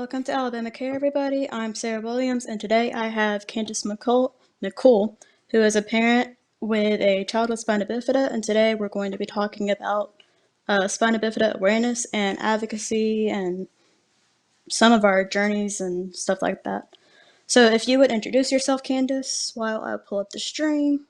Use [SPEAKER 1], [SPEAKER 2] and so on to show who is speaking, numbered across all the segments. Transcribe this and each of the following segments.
[SPEAKER 1] Welcome to Alabama Care, everybody. I'm Sarah Williams, and today I have Candice McCool, who is a parent with a child with spina bifida, and today we're going to be talking about spina bifida awareness and advocacy and some of our journeys and stuff like that. So if you would introduce yourself, Candice, while I pull up the stream.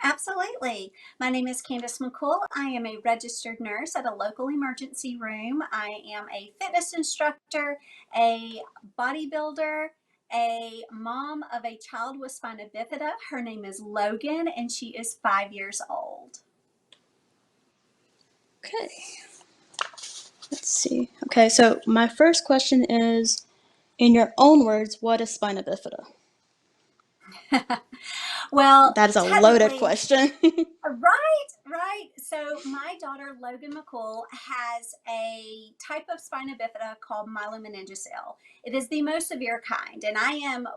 [SPEAKER 2] Absolutely. My name is Candice McCool. I am a registered nurse at a local emergency room. I am a fitness instructor, a bodybuilder, a mom of a child with spina bifida. Her name is Logan, and she is 5 years old.
[SPEAKER 1] Okay. Let's see. Okay, so my first question is, in your own words, what is spina bifida?
[SPEAKER 2] Well,
[SPEAKER 1] That is a loaded
[SPEAKER 2] technically,
[SPEAKER 1] question.
[SPEAKER 2] right. So my daughter Logan McCool has a type of spina bifida called myelomeningocele. It is the most severe kind, and I am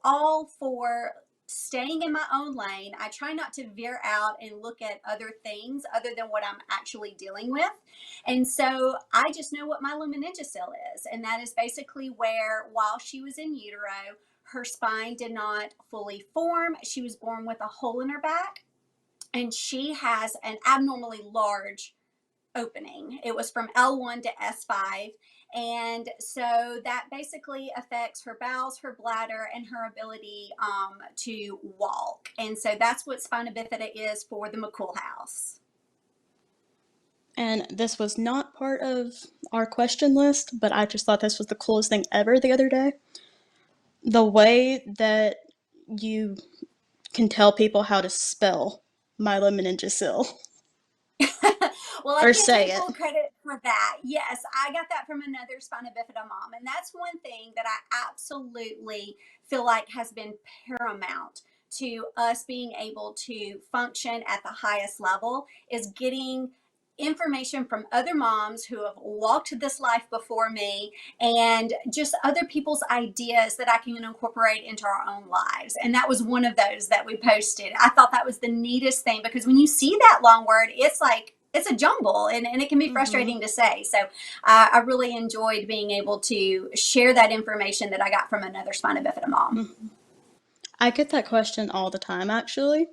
[SPEAKER 2] all for staying in my own lane. I try not to veer out and look at other things other than what I'm actually dealing with. And so I just know what myelomeningocele is, and that is basically where while she was in utero, her spine did not fully form. She was born with a hole in her back, and she has an abnormally large opening. It was from L1 to S5. And so that basically affects her bowels, her bladder, and her ability to walk. And so that's what spina bifida is for the McCool house.
[SPEAKER 1] And this was not part of our question list, but I just thought this was the coolest thing ever the other day. The way that you can tell people how to spell myelomeningocele
[SPEAKER 2] Well, I
[SPEAKER 1] or
[SPEAKER 2] can't
[SPEAKER 1] say
[SPEAKER 2] take
[SPEAKER 1] it.
[SPEAKER 2] full credit for that. Yes, I got that from another spina bifida mom. And that's one thing that I absolutely feel like has been paramount to us being able to function at the highest level is getting information from other moms who have walked this life before me and just other people's ideas that I can incorporate into our own lives. And that was one of those that we posted. I thought that was the neatest thing because when you see that long word, it's like it's a jumble and it can be frustrating to say. So I really enjoyed being able to share that information that I got from another spina bifida mom.
[SPEAKER 1] I get that question all the time, actually,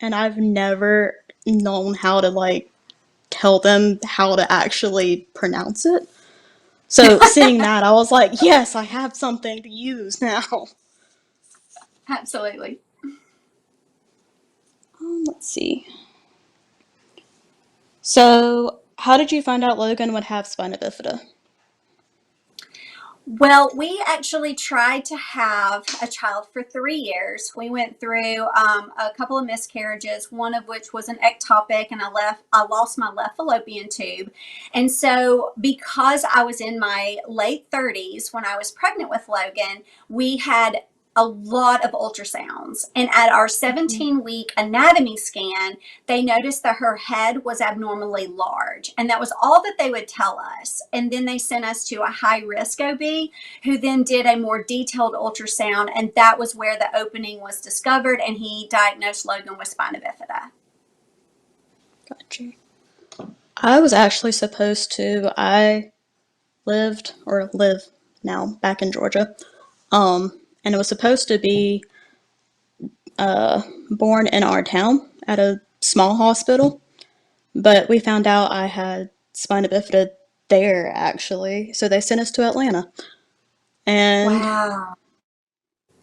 [SPEAKER 1] and I've never known how to tell them how to actually pronounce it. So seeing that, I was like, yes, I have something to use now.
[SPEAKER 2] Absolutely.
[SPEAKER 1] Let's see. So, how did you find out Logan would have spina bifida?
[SPEAKER 2] Well, we actually tried to have a child for 3 years. We went through a couple of miscarriages, one of which was an ectopic, and I lost my left fallopian tube. And so, because I was in my late 30s when I was pregnant with Logan, we had a lot of ultrasounds. And at our 17-week anatomy scan, they noticed that her head was abnormally large. And that was all that they would tell us. And then they sent us to a high risk OB who then did a more detailed ultrasound. And that was where the opening was discovered. And he diagnosed Logan with spina bifida.
[SPEAKER 1] Gotcha. I was actually supposed to, I live now back in Georgia. And it was supposed to be born in our town at a small hospital, but we found out I had spina bifida there actually, so they sent us to Atlanta, and
[SPEAKER 2] Wow.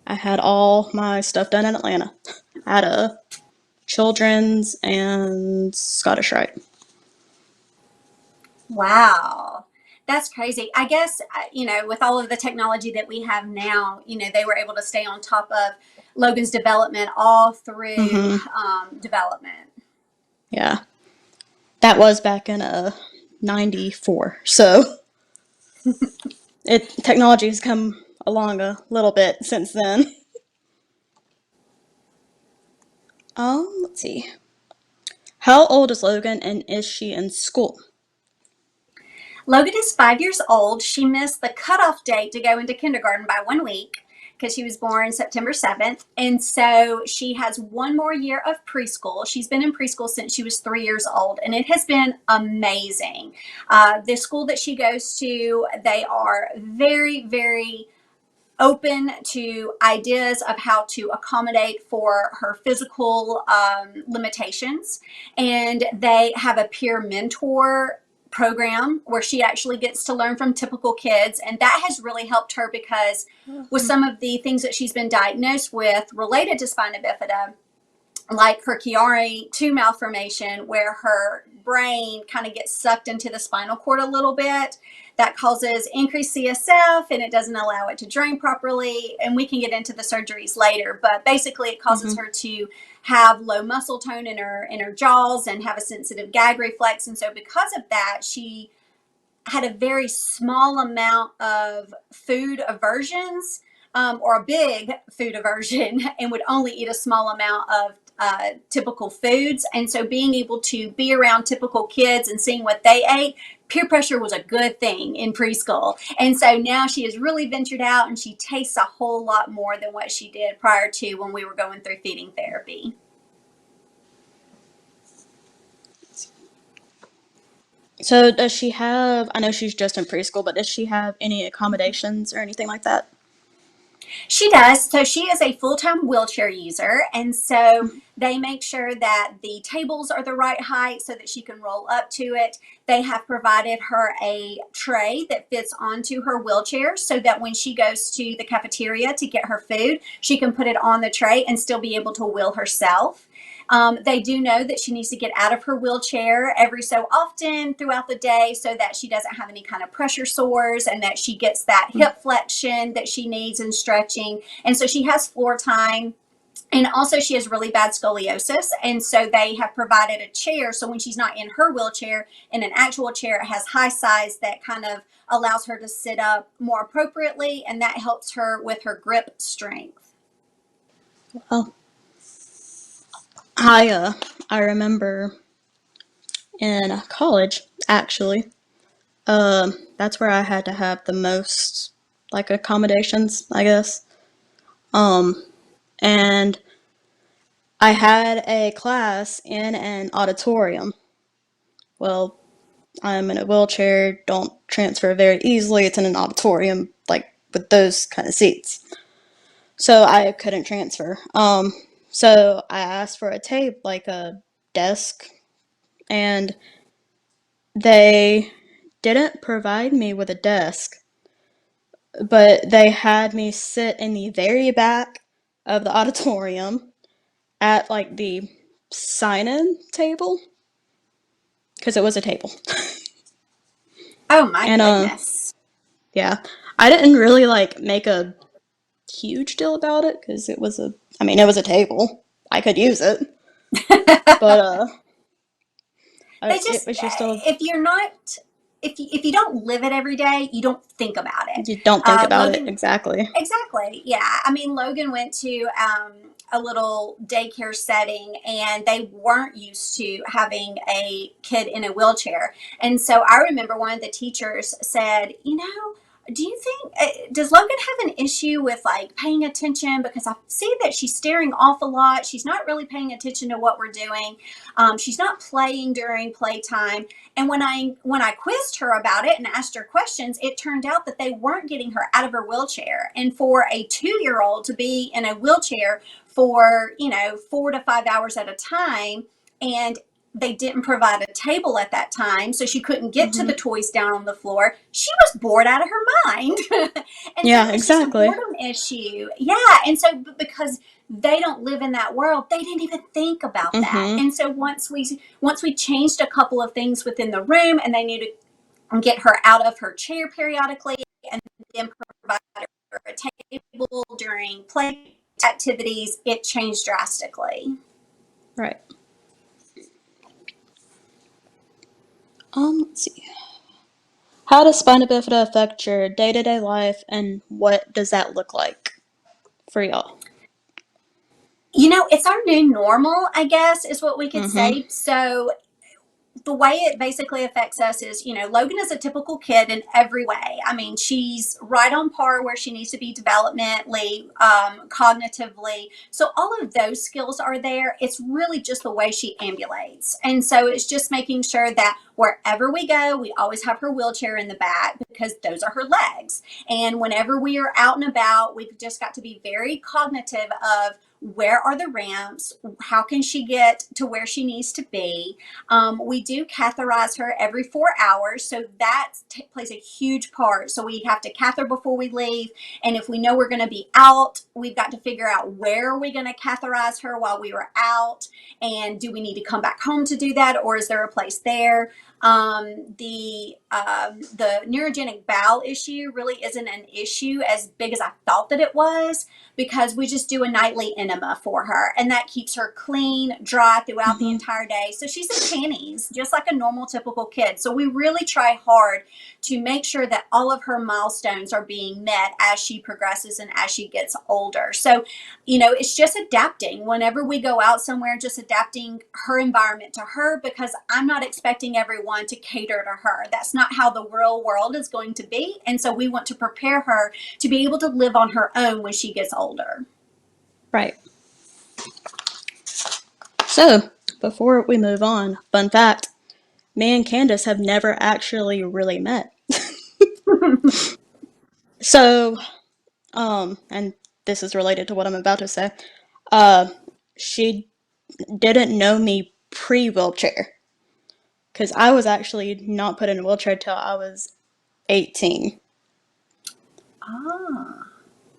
[SPEAKER 1] I had all my stuff done in Atlanta. I had a children's and Scottish Rite.
[SPEAKER 2] Wow. That's crazy. I guess, with all of the technology that we have now, they were able to stay on top of Logan's development all through
[SPEAKER 1] Mm-hmm.
[SPEAKER 2] development.
[SPEAKER 1] Yeah, that was back in '94. So technology has come along a little bit since then. Let's see. How old is Logan and is she in school?
[SPEAKER 2] Logan is 5 years old. She missed the cutoff date to go into kindergarten by 1 week. because she was born September 7th. And so she has one more year of preschool. She's been in preschool since she was 3 years old, and it has been amazing. The school that she goes to, they are very, very open to ideas of how to accommodate for her physical limitations. And they have a peer mentor program where she actually gets to learn from typical kids. And that has really helped her because with some of the things that she's been diagnosed with related to spina bifida, like her Chiari 2 malformation, where her brain kind of gets sucked into the spinal cord a little bit. That causes increased CSF and it doesn't allow it to drain properly. And we can get into the surgeries later, but basically it causes her to have low muscle tone in her jaws and have a sensitive gag reflex. And so because of that, she had a very small amount of food aversions, or a big food aversion, and would only eat a small amount of typical foods. And so being able to be around typical kids and seeing what they ate, peer pressure was a good thing in preschool. And so now she has really ventured out and she tastes a whole lot more than what she did prior to when we were going through feeding therapy.
[SPEAKER 1] So does she have, I know she's just in preschool, but does she have any accommodations or anything like that?
[SPEAKER 2] She does. So she is a full-time wheelchair user. And so they make sure that the tables are the right height so that she can roll up to it. They have provided her a tray that fits onto her wheelchair so that when she goes to the cafeteria to get her food, she can put it on the tray and still be able to wheel herself. They do know that she needs to get out of her wheelchair every so often throughout the day so that she doesn't have any kind of pressure sores and that she gets that hip flexion that she needs and stretching. And so she has floor time. And also she has really bad scoliosis. And so they have provided a chair. So when she's not in her wheelchair, in an actual chair, it has high size that kind of allows her to sit up more appropriately. And that helps her with her grip strength.
[SPEAKER 1] Oh, I remember in college, actually, that's where I had to have the most, like, accommodations, I guess. And I had a class in an auditorium. Well, I'm in a wheelchair, don't transfer very easily. It's in an auditorium, like, with those kind of seats. So I couldn't transfer. So I asked for a tape, like a desk, and they didn't provide me with a desk, but they had me sit in the very back of the auditorium at like the sign-in table because it was a table.
[SPEAKER 2] Oh my
[SPEAKER 1] And
[SPEAKER 2] goodness.
[SPEAKER 1] yeah, I didn't really like make a huge deal about it because it was a, I mean, it was a table. I could use it, but
[SPEAKER 2] They
[SPEAKER 1] it
[SPEAKER 2] just,
[SPEAKER 1] was just a,
[SPEAKER 2] if you're not, if you don't live it every day, you don't think about it.
[SPEAKER 1] you don't think about it
[SPEAKER 2] Logan,
[SPEAKER 1] exactly.
[SPEAKER 2] exactly, yeah. I mean, Logan went to a little daycare setting, and they weren't used to having a kid in a wheelchair. And so I remember one of the teachers said, you know, do you think does Logan have an issue with like paying attention, because I see that she's staring off a lot, she's not really paying attention to what we're doing, she's not playing during playtime. And when I quizzed her about it and asked her questions, it turned out that they weren't getting her out of her wheelchair. And for a 2-year old to be in a wheelchair for 4 to 5 hours at a time, and they didn't provide a table at that time, so she couldn't get to the toys down on the floor. She was bored out of her mind. And so
[SPEAKER 1] Yeah,
[SPEAKER 2] it's just a
[SPEAKER 1] exactly.
[SPEAKER 2] boredom issue. Yeah. And so because they don't live in that world, they didn't even think about that.
[SPEAKER 1] Mm-hmm.
[SPEAKER 2] And so once we changed a couple of things within the room, and they knew to get her out of her chair periodically, and then provide her a table during play activities, it changed drastically.
[SPEAKER 1] Right. Let's see. How does spina bifida affect your day-to-day life, and what does that look like for y'all?
[SPEAKER 2] It's our new normal, I guess, is what we could
[SPEAKER 1] Mm-hmm.
[SPEAKER 2] say. So the way it basically affects us is, Logan is a typical kid in every way. I mean, she's right on par where she needs to be developmentally, cognitively. So all of those skills are there. It's really just the way she ambulates. And so it's just making sure that wherever we go, we always have her wheelchair in the back because those are her legs. And whenever we are out and about, we've just got to be very cognitive of where are the ramps? How can she get to where she needs to be? We do catheterize her every 4 hours, so that plays a huge part. So we have to catheter before we leave, and if we know we're going to be out, we've got to figure out where are we going to catheterize her while we were out, and do we need to come back home to do that, or is there a place there? The neurogenic bowel issue really isn't an issue as big as I thought that it was, because we just do a nightly enema for her, and that keeps her clean, dry throughout the
[SPEAKER 1] Mm-hmm.
[SPEAKER 2] entire day. So she's in panties, just like a normal, typical kid. So we really try hard to make sure that all of her milestones are being met as she progresses and as she gets older. So, it's just adapting whenever we go out somewhere, just adapting her environment to her, because I'm not expecting everyone to cater to her. That's not how the real world is going to be. And so we want to prepare her to be able to live on her own when she gets older.
[SPEAKER 1] Right. So, before we move on, fun fact, me and Candice have never actually really met. So, and this is related to what I'm about to say. Uh, she didn't know me pre-wheelchair because I was actually not put in a wheelchair till I was 18.
[SPEAKER 2] Ah.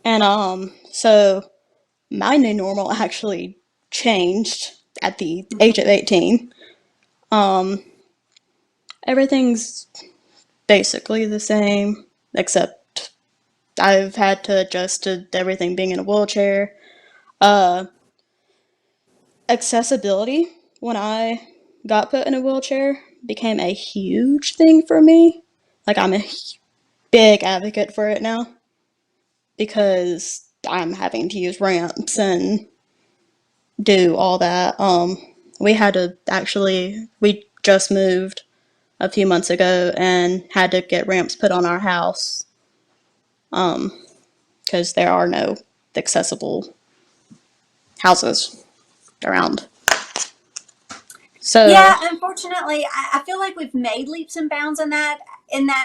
[SPEAKER 1] And so my new normal actually changed at the age of 18. Um, Everything's basically the same, except I've had to adjust to everything being in a wheelchair. Uh, Accessibility, when I got put in a wheelchair, became a huge thing for me. Like, I'm a big advocate for it now because I'm having to use ramps and do all that. We had to actually, we just moved a few months ago and had to get ramps put on our house because there are no accessible houses around. So,
[SPEAKER 2] Yeah, unfortunately, I feel like we've made leaps and bounds in that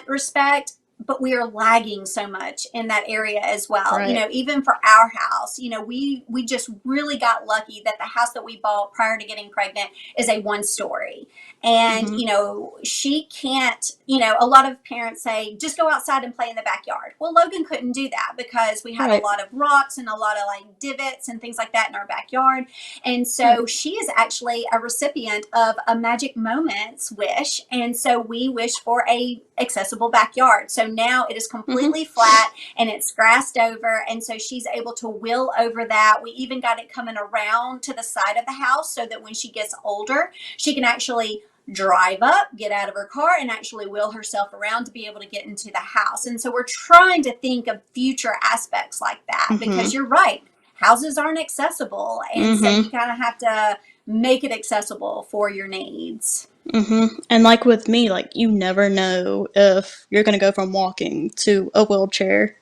[SPEAKER 2] respect, but we are lagging so much in that area as well.
[SPEAKER 1] right.
[SPEAKER 2] Even for our house, we just really got lucky that the house that we bought prior to getting pregnant is a 1 story. And,
[SPEAKER 1] Mm-hmm.
[SPEAKER 2] she can't, a lot of parents say, just go outside and play in the backyard. Well, Logan couldn't do that because we had a
[SPEAKER 1] Right.
[SPEAKER 2] lot of rocks and a lot of like divots and things like that in our backyard. And
[SPEAKER 1] Right.
[SPEAKER 2] so she is actually a recipient of a Magic Moments wish. And so we wish for a accessible backyard. So now it is
[SPEAKER 1] Mm-hmm.
[SPEAKER 2] completely flat and it's grassed over. And so she's able to wheel over that. We even got it coming around to the side of the house so that when she gets older, she can actually drive up, get out of her car, and actually wheel herself around to be able to get into the house. And so we're trying to think of future aspects like that, because
[SPEAKER 1] Mm-hmm.
[SPEAKER 2] you're right, houses aren't accessible, and so
[SPEAKER 1] Mm-hmm.
[SPEAKER 2] you kind of have to make it accessible for your needs.
[SPEAKER 1] Mm-hmm. And like with me, like you never know if you're gonna go from walking to a wheelchair,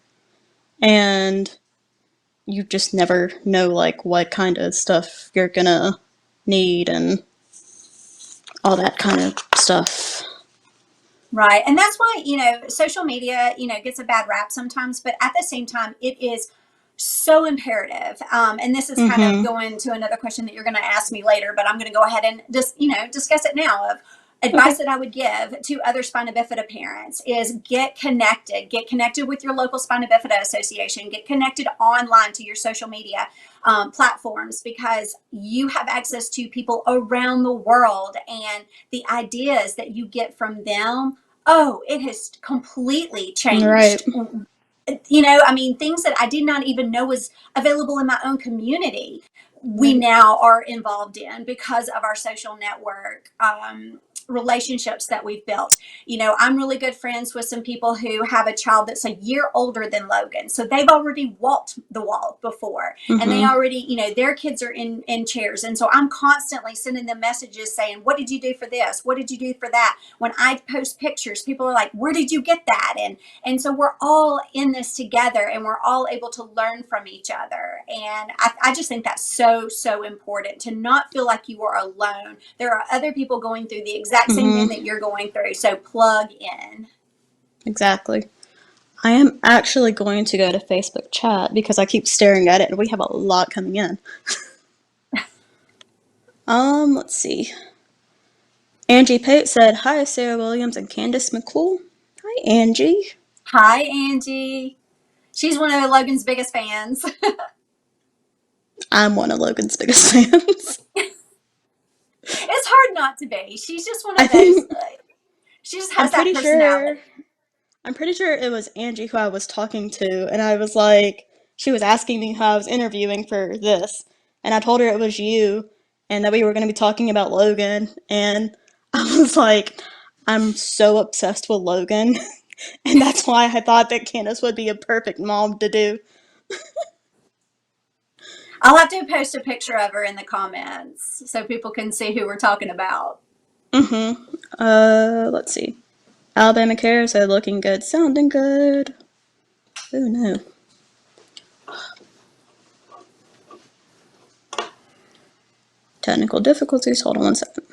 [SPEAKER 1] and you just never know like what kind of stuff you're gonna need and all that kind of stuff.
[SPEAKER 2] Right. And that's why, social media, gets a bad rap sometimes, but at the same time, it is so imperative. And this is kind of
[SPEAKER 1] Mm-hmm.
[SPEAKER 2] going to another question that you're going to ask me later, but I'm going to go ahead and just, discuss it now. Of advice
[SPEAKER 1] Okay.
[SPEAKER 2] that I would give to other spina bifida parents is get connected with your local spina bifida association, get connected online to your social media platforms, because you have access to people around the world, and the ideas that you get from them, oh, it has completely
[SPEAKER 1] Right.
[SPEAKER 2] changed. I mean, things that I did not even know was available in my own community, we
[SPEAKER 1] Right.
[SPEAKER 2] now are involved in because of our social network. relationships that we've built. I'm really good friends with some people who have a child that's a year older than Logan. So they've already walked the walk before, and they
[SPEAKER 1] Mm-hmm.
[SPEAKER 2] already, their kids are in chairs. And so I'm constantly sending them messages saying, what did you do for this? What did you do for that? When I post pictures, people are like, where did you get that? And so we're all in this together, and we're all able to learn from each other. And I just think that's so, so important, to not feel like you are alone. There are other people going through the exact same thing
[SPEAKER 1] Mm-hmm.
[SPEAKER 2] that you're going through. So plug in.
[SPEAKER 1] Exactly. I am actually going to go to Facebook chat because I keep staring at it and we have a lot coming in. Let's see. Angie Pate said, "Hi, Sarah Williams and Candice McCool." Hi, Angie.
[SPEAKER 2] Hi, Angie. She's one of Logan's biggest fans.
[SPEAKER 1] I'm one of Logan's biggest fans.
[SPEAKER 2] It's hard not to be. She's just one
[SPEAKER 1] I
[SPEAKER 2] of those,
[SPEAKER 1] think
[SPEAKER 2] she just
[SPEAKER 1] I'm
[SPEAKER 2] has that
[SPEAKER 1] pretty sure
[SPEAKER 2] personality.
[SPEAKER 1] I'm pretty sure it was Angie who I was talking to, and I was like, she was asking me who I was interviewing for this, and I told her it was you, and that we were going to be talking about Logan, and I was like, I'm so obsessed with Logan, and that's why I thought that Candace would be a perfect mom to do.
[SPEAKER 2] I'll have to post a picture of her in the comments so people can see who we're talking about.
[SPEAKER 1] Mm-hmm. Let's see. Alabama Care said looking good, sounding good. Oh no. Technical difficulties. Hold on one second.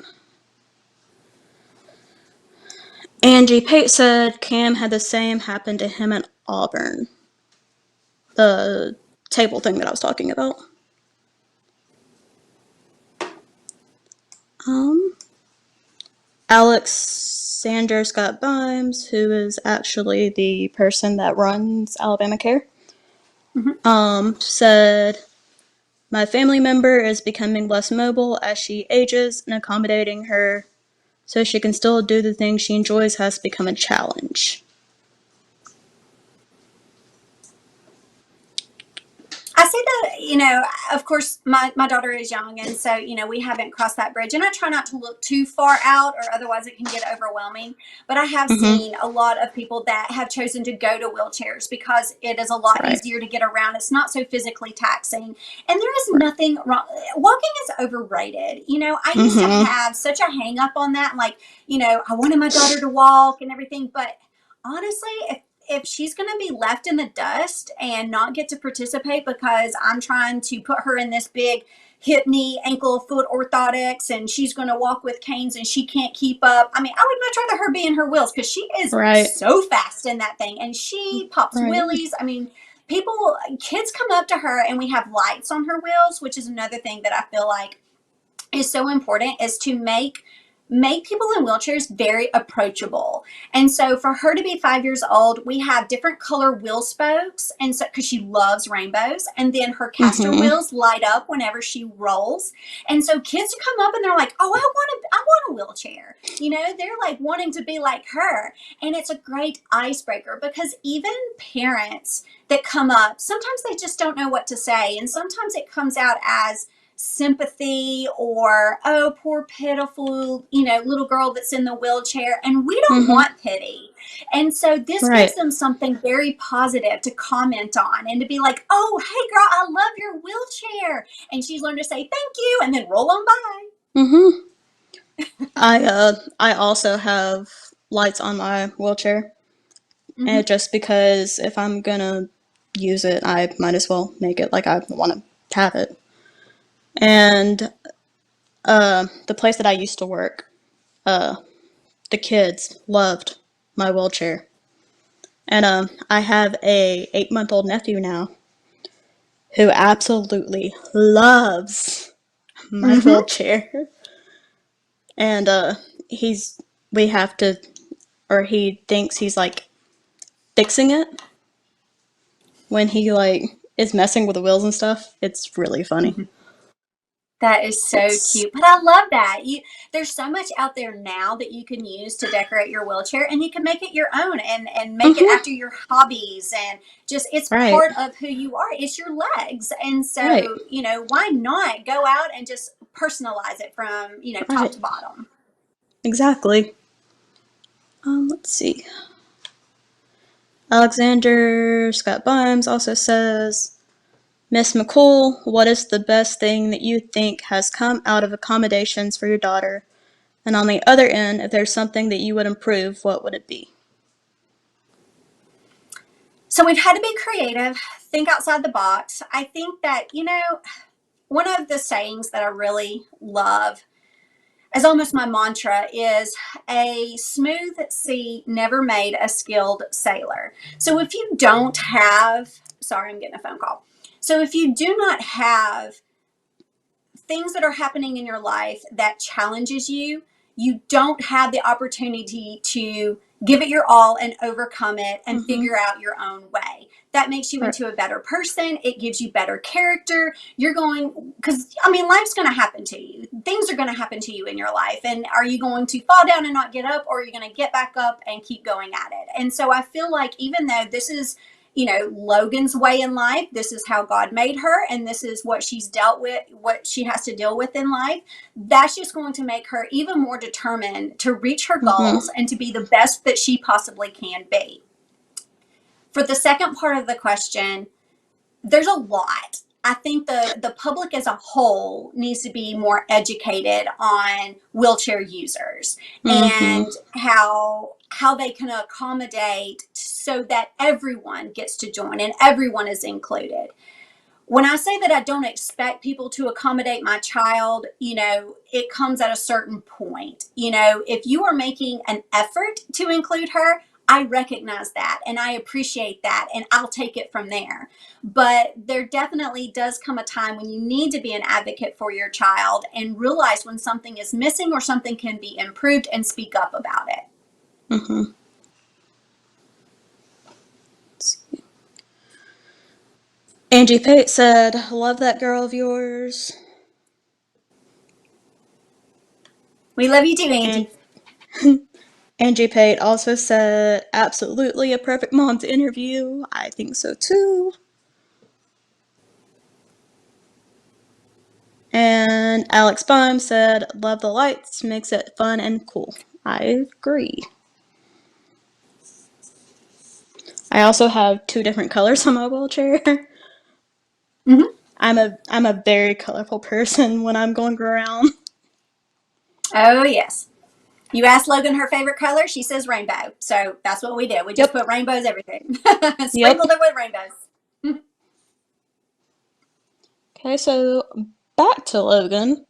[SPEAKER 1] Angie Pate said Cam had the same happen to him at Auburn. The table thing that I was talking about. Um, Alex Sanders Scott Bimes, who is actually the person that runs Alabama Care,
[SPEAKER 2] Mhm.
[SPEAKER 1] said, "My family member is becoming less mobile as she ages, and accommodating her so she can still do the things she enjoys has become a challenge."
[SPEAKER 2] I say that, of course, my daughter is young. And so, we haven't crossed that bridge. And I try not to look too far out, or otherwise it can get overwhelming. But I have
[SPEAKER 1] Mm-hmm.
[SPEAKER 2] seen a lot of people that have chosen to go to wheelchairs because it is a lot
[SPEAKER 1] Right.
[SPEAKER 2] easier to get around. It's not so physically taxing. And there is
[SPEAKER 1] Right.
[SPEAKER 2] nothing wrong. Walking is overrated. I used to
[SPEAKER 1] Mm-hmm.
[SPEAKER 2] have such a hang up on that. Like, I wanted my daughter to walk and everything. But honestly, if she's going to be left in the dust and not get to participate because I'm trying to put her in this big hip, knee, ankle, foot orthotics, and she's going to walk with canes and she can't keep up. I mean, I would much rather her be in her wheels, because she is
[SPEAKER 1] Right.
[SPEAKER 2] so fast in that thing, and she pops
[SPEAKER 1] Right.
[SPEAKER 2] wheelies. I mean, kids come up to her, and we have lights on her wheels, which is another thing that I feel like is so important, is to make people in wheelchairs very approachable. And so for her to be 5 years old, we have different color wheel spokes. And so, because she loves rainbows, and then her caster
[SPEAKER 1] Mm-hmm.
[SPEAKER 2] wheels light up whenever she rolls. And so kids come up and they're like, oh, I want a wheelchair. They're like wanting to be like her. And it's a great icebreaker, because even parents that come up, sometimes they just don't know what to say. And sometimes it comes out as sympathy, or, oh, poor pitiful, little girl that's in the wheelchair, and we don't
[SPEAKER 1] Mm-hmm.
[SPEAKER 2] want pity. And so this gives
[SPEAKER 1] Right.
[SPEAKER 2] them something very positive to comment on, and to be like, oh, hey girl, I love your wheelchair, and she's learned to say thank you and then roll on by.
[SPEAKER 1] Mm-hmm. I also have lights on my wheelchair,
[SPEAKER 2] Mm-hmm.
[SPEAKER 1] and just because if I'm gonna use it, I might as well make it like I want to have it. And the place that I used to work, uh, the kids loved my wheelchair, and I have a 8-month-old nephew now who absolutely loves my
[SPEAKER 2] Mm-hmm.
[SPEAKER 1] wheelchair, and he's we have to, or he thinks he's like fixing it when he like is messing with the wheels and stuff. It's really funny.
[SPEAKER 2] Mm-hmm. That is so
[SPEAKER 1] It's
[SPEAKER 2] cute. But I love that. There's so much out there now that you can use to decorate your wheelchair, and you can make it your own, and make it
[SPEAKER 1] mm-hmm.
[SPEAKER 2] after your hobbies, and just, it's
[SPEAKER 1] Right.
[SPEAKER 2] part of who you are. It's your legs. And
[SPEAKER 1] Right.
[SPEAKER 2] so, why not go out and just personalize it from, top
[SPEAKER 1] Right.
[SPEAKER 2] to bottom.
[SPEAKER 1] Exactly. Let's see. Alexander Scott Bimes also says, Miss McCool, what is the best thing that you think has come out of accommodations for your daughter? And on the other end, if there's something that you would improve, what would it be?
[SPEAKER 2] So we've had to be creative, think outside the box. I think that, one of the sayings that I really love as almost my mantra is a smooth sea never made a skilled sailor. So if you don't have, sorry, I'm getting a phone call. So if you do not have things that are happening in your life that challenges you, you don't have the opportunity to give it your all and overcome it and
[SPEAKER 1] Mm-hmm.
[SPEAKER 2] figure out your own way. That makes you
[SPEAKER 1] Right.
[SPEAKER 2] into a better person. It gives you better character. You're going, because life's going to happen to you. Things are going to happen to you in your life. And are you going to fall down and not get up, or are you going to get back up and keep going at it? And so I feel like even though this is, Logan's way in life, this is how God made her, and this is what she's dealt with, what she has to deal with in life. That's just going to make her even more determined to reach her
[SPEAKER 1] Mm-hmm.
[SPEAKER 2] goals and to be the best that she possibly can be. For the second part of the question, there's a lot. I think the public as a whole needs to be more educated on wheelchair users
[SPEAKER 1] Mm-hmm.
[SPEAKER 2] and how they can accommodate so that everyone gets to join and everyone is included. When I say that I don't expect people to accommodate my child, it comes at a certain point. If you are making an effort to include her, I recognize that and I appreciate that, and I'll take it from there. But there definitely does come a time when you need to be an advocate for your child and realize when something is missing or something can be improved and speak up about it.
[SPEAKER 1] Mm-hmm. Angie Pate said, love that girl of yours.
[SPEAKER 2] We love you too,
[SPEAKER 1] And
[SPEAKER 2] Angie.
[SPEAKER 1] Angie Pate also said, absolutely a perfect mom to interview. I think so too. And Alex Baum said, love the lights, makes it fun and cool. I agree. I also have two different colors on my wheelchair.
[SPEAKER 2] Mm-hmm.
[SPEAKER 1] I'm a very colorful person when I'm going around.
[SPEAKER 2] Oh, yes. You asked Logan her favorite color. She says rainbow. So that's what we did. We just
[SPEAKER 1] Yep.
[SPEAKER 2] put rainbows everything.
[SPEAKER 1] Yep.
[SPEAKER 2] Sprinkled it with rainbows.
[SPEAKER 1] Okay, so back to Logan.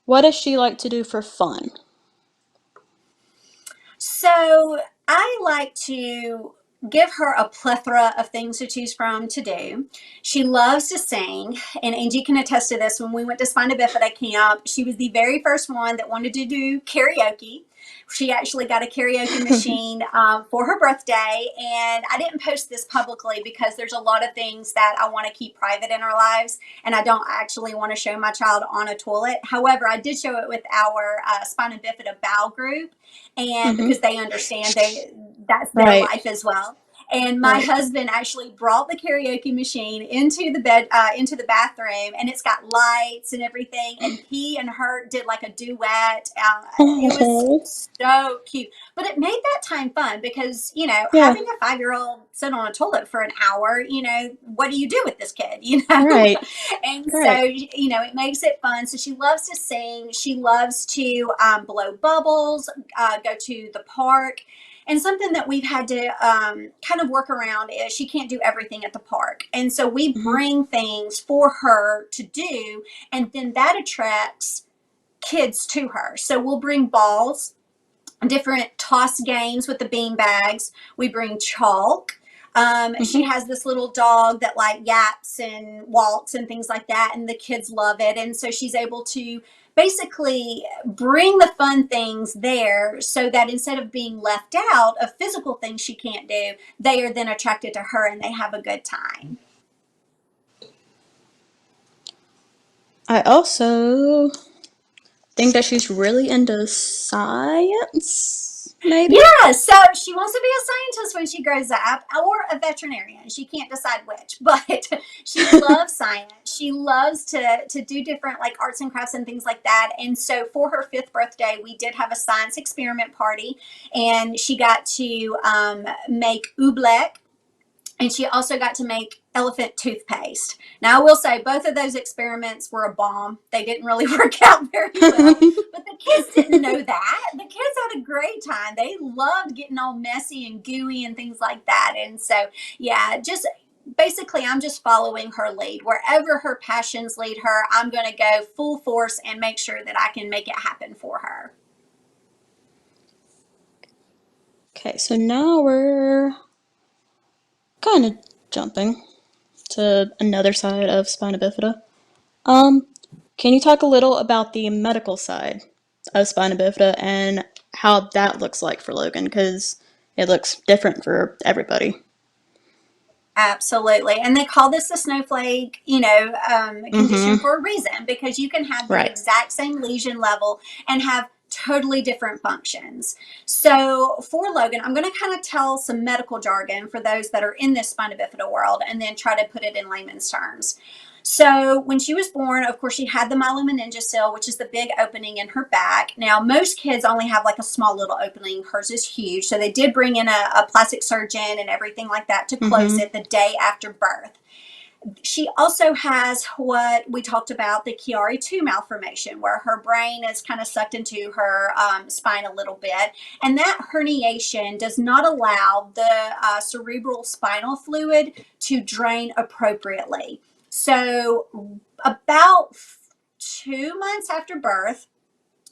[SPEAKER 1] What does she like to do for fun?
[SPEAKER 2] So I like to give her a plethora of things to choose from to do. She loves to sing, and Angie can attest to this. When we went to Spina Bifida camp, she was the very first one that wanted to do karaoke. She actually got a karaoke machine for her birthday, and I didn't post this publicly because there's a lot of things that I want to keep private in our lives, and I don't actually want to show my child on a toilet. However, I did show it with our Spina Bifida bow group, and
[SPEAKER 1] Mm-hmm.
[SPEAKER 2] because they understand that's their
[SPEAKER 1] Right.
[SPEAKER 2] life as well. And my
[SPEAKER 1] Right.
[SPEAKER 2] husband actually brought the karaoke machine into the bathroom, and it's got lights and everything. And he and her did like a duet. It was
[SPEAKER 1] Oh.
[SPEAKER 2] so cute, but it made that time fun because
[SPEAKER 1] Yeah.
[SPEAKER 2] having a 5-year-old sit on a toilet for an hour, what do you do with this kid, you know?
[SPEAKER 1] Right.
[SPEAKER 2] And so
[SPEAKER 1] Right.
[SPEAKER 2] it makes it fun. So she loves to sing. She loves to blow bubbles, go to the park. And something that we've had to kind of work around is she can't do everything at the park. And so we
[SPEAKER 1] Mm-hmm.
[SPEAKER 2] bring things for her to do, and then that attracts kids to her. So we'll bring balls, different toss games with the bean bags. We bring chalk. She
[SPEAKER 1] Mm-hmm.
[SPEAKER 2] has this little dog that like yaps and walks and things like that, and the kids love it. And so she's able to basically bring the fun things there so that instead of being left out of physical things she can't do, they are then attracted to her and they have a good time.
[SPEAKER 1] I also think that she's really into science, maybe?
[SPEAKER 2] Yeah, so she wants to be a scientist when she grows up, or a veterinarian. She can't decide which, but she loves science. she loves to do different like arts and crafts and things like that. And so for her 5th birthday, we did have a science experiment party, and she got to make oobleck, and she also got to make elephant toothpaste. Now, I will say both of those experiments were a bomb. They didn't really work out very well, but the kids didn't know that. The kids had a great time. They loved getting all messy and gooey and things like that. And so, yeah, just basically, I'm just following her lead. Wherever her passions lead her, I'm going to go full force and make sure that I can make it happen for her.
[SPEAKER 1] Okay, so now we're kind of jumping to another side of spina bifida. Um, can you talk a little about the medical side of spina bifida and how that looks like for Logan? Because it looks different for everybody.
[SPEAKER 2] Absolutely. And they call this the snowflake, condition
[SPEAKER 1] Mm-hmm.
[SPEAKER 2] for a reason, because you can have the
[SPEAKER 1] Right.
[SPEAKER 2] exact same lesion level and have totally different functions. So for Logan, I'm going to kind of tell some medical jargon for those that are in this spina bifida world and then try to put it in layman's terms. So when she was born, of course, she had the myelomeningocele, which is the big opening in her back. Now, most kids only have like a small little opening. Hers is huge. So they did bring in a plastic surgeon and everything like that to close
[SPEAKER 1] Mm-hmm.
[SPEAKER 2] it the day after birth. She also has what we talked about, the Chiari-2 malformation, where her brain is kind of sucked into her spine a little bit. And that herniation does not allow the cerebral spinal fluid to drain appropriately. So, about 2 months after birth,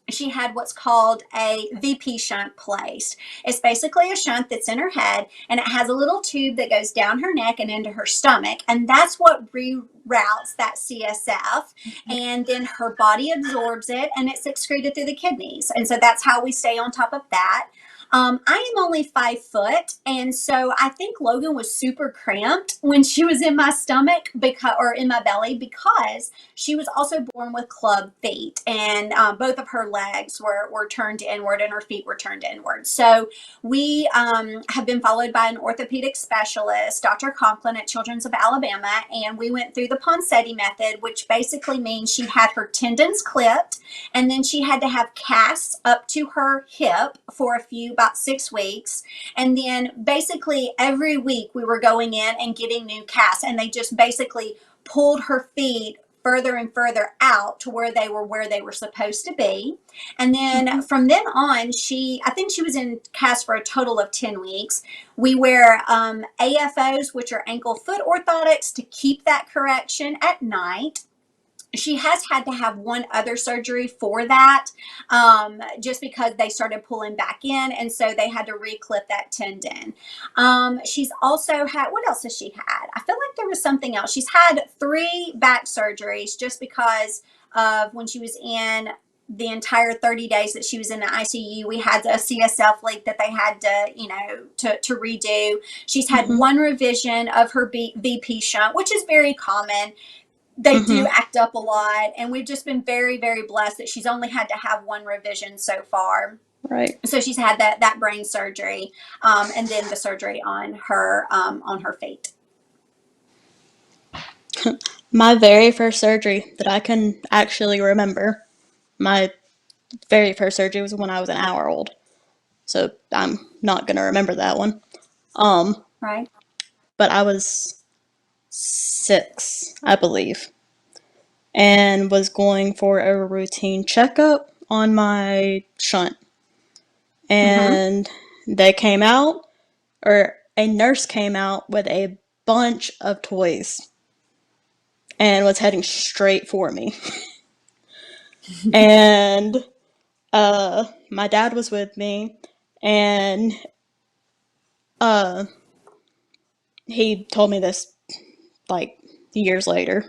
[SPEAKER 2] she had what's called a VP shunt placed. It's basically a shunt that's in her head, and it has a little tube that goes down her neck and into her stomach, and that's what reroutes that CSF, and then her body absorbs it and it's excreted through the kidneys. And so that's how we stay on top of that. I am only 5 foot, and so I think Logan was super cramped when she was in my stomach or in my belly, because she was also born with club feet, and both of her legs were turned inward and her feet were turned inward. So we have been followed by an orthopedic specialist, Dr. Conklin at Children's of Alabama, and we went through the Ponseti method, which basically means she had her tendons clipped, and then she had to have casts up to her hip for about 6 weeks. And then basically every week we were going in and getting new casts, and they just basically pulled her feet further and further out to where they were supposed to be. And then
[SPEAKER 1] Mm-hmm.
[SPEAKER 2] from then on, I think she was in cast for a total of 10 weeks. We wear AFOs, which are ankle foot orthotics, to keep that correction at night. She has had to have one other surgery for that, just because they started pulling back in, and so they had to reclip that tendon. She's also had, what else has she had? I feel like there was something else. She's had 3 back surgeries just because of when she was in the entire 30 days that she was in the ICU. We had a CSF leak that they had to redo. She's had
[SPEAKER 1] Mm-hmm.
[SPEAKER 2] one revision of her VP shunt, which is very common. They do
[SPEAKER 1] Mm-hmm.
[SPEAKER 2] act up a lot, and we've just been very, very blessed that she's only had to have one revision so far.
[SPEAKER 1] Right.
[SPEAKER 2] So she's had that brain surgery, and then the surgery on her feet.
[SPEAKER 1] My very first surgery that I can actually remember, my very first surgery was when I was an hour old. So I'm not gonna remember that one. Um,
[SPEAKER 2] Right.
[SPEAKER 1] but I was 6, I believe, and was going for a routine checkup on my shunt.
[SPEAKER 2] Mm-hmm.
[SPEAKER 1] And they came out, or a nurse came out with a bunch of toys and was heading straight for me. And my dad was with me, and uh, he told me this like years later,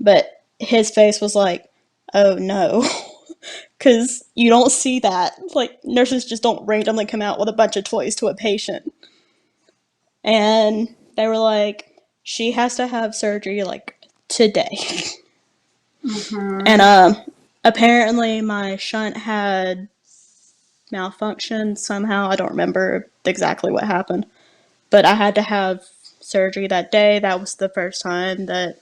[SPEAKER 1] but his face was like, "Oh no," because you don't see that. Like nurses just don't randomly come out with a bunch of toys to a patient, and they were like, "She has to have surgery like today," and
[SPEAKER 2] Mm-hmm.
[SPEAKER 1] apparently my shunt had malfunctioned somehow. I don't remember exactly what happened, but I had to have surgery that day. That was the first time that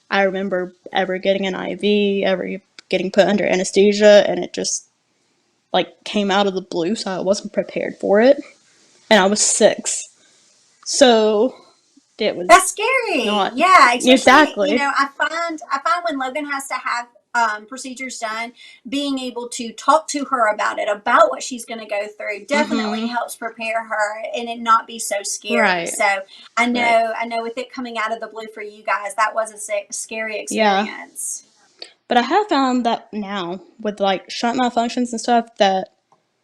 [SPEAKER 1] I remember ever getting an IV, ever getting put under anesthesia, and it just like came out of the blue, so I wasn't prepared for it. And I was 6. So it
[SPEAKER 2] That's
[SPEAKER 1] was
[SPEAKER 2] scary.
[SPEAKER 1] not
[SPEAKER 2] Yeah, especially,
[SPEAKER 1] exactly.
[SPEAKER 2] I find when Logan has to have procedures done, being able to talk to her about what she's going to go through definitely
[SPEAKER 1] Mhm.
[SPEAKER 2] helps prepare her and it not be so scary.
[SPEAKER 1] Right.
[SPEAKER 2] So
[SPEAKER 1] Right.
[SPEAKER 2] I know with it coming out of the blue for you guys, that was a scary
[SPEAKER 1] Yeah.
[SPEAKER 2] experience.
[SPEAKER 1] But I have found that now with like shunt malfunctions and stuff that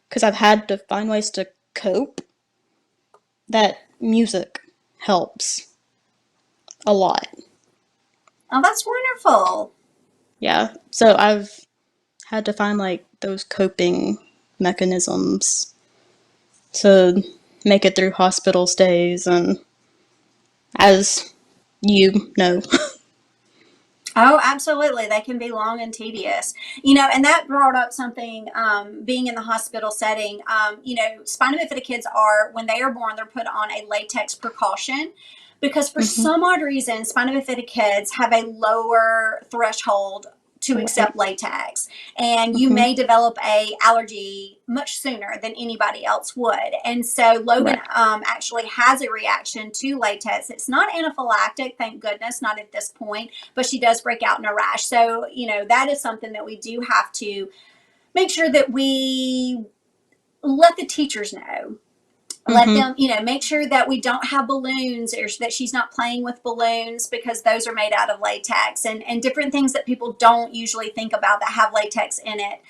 [SPEAKER 1] because I've had to find ways to cope, that music helps a lot.
[SPEAKER 2] Oh, that's wonderful.
[SPEAKER 1] Yeah. So I've had to find like those coping mechanisms to make it through hospital stays and as you know.
[SPEAKER 2] Oh, absolutely. They can be long and tedious. And that brought up something, being in the hospital setting. Spina bifida kids are, when they are born, they're put on a latex precaution because for
[SPEAKER 1] Mhm.
[SPEAKER 2] some odd reason, spina bifida kids have a lower threshold to
[SPEAKER 1] Right.
[SPEAKER 2] accept latex, and you
[SPEAKER 1] Mhm.
[SPEAKER 2] may develop a allergy much sooner than anybody else would. And so Logan,
[SPEAKER 1] Right.
[SPEAKER 2] actually has a reaction to latex. It's not anaphylactic, thank goodness, not at this point, but she does break out in a rash. So, that is something that we do have to make sure that we let the teachers know. Let
[SPEAKER 1] Mhm.
[SPEAKER 2] them, make sure that we don't have balloons or that she's not playing with balloons because those are made out of latex and different things that people don't usually think about that have latex in it.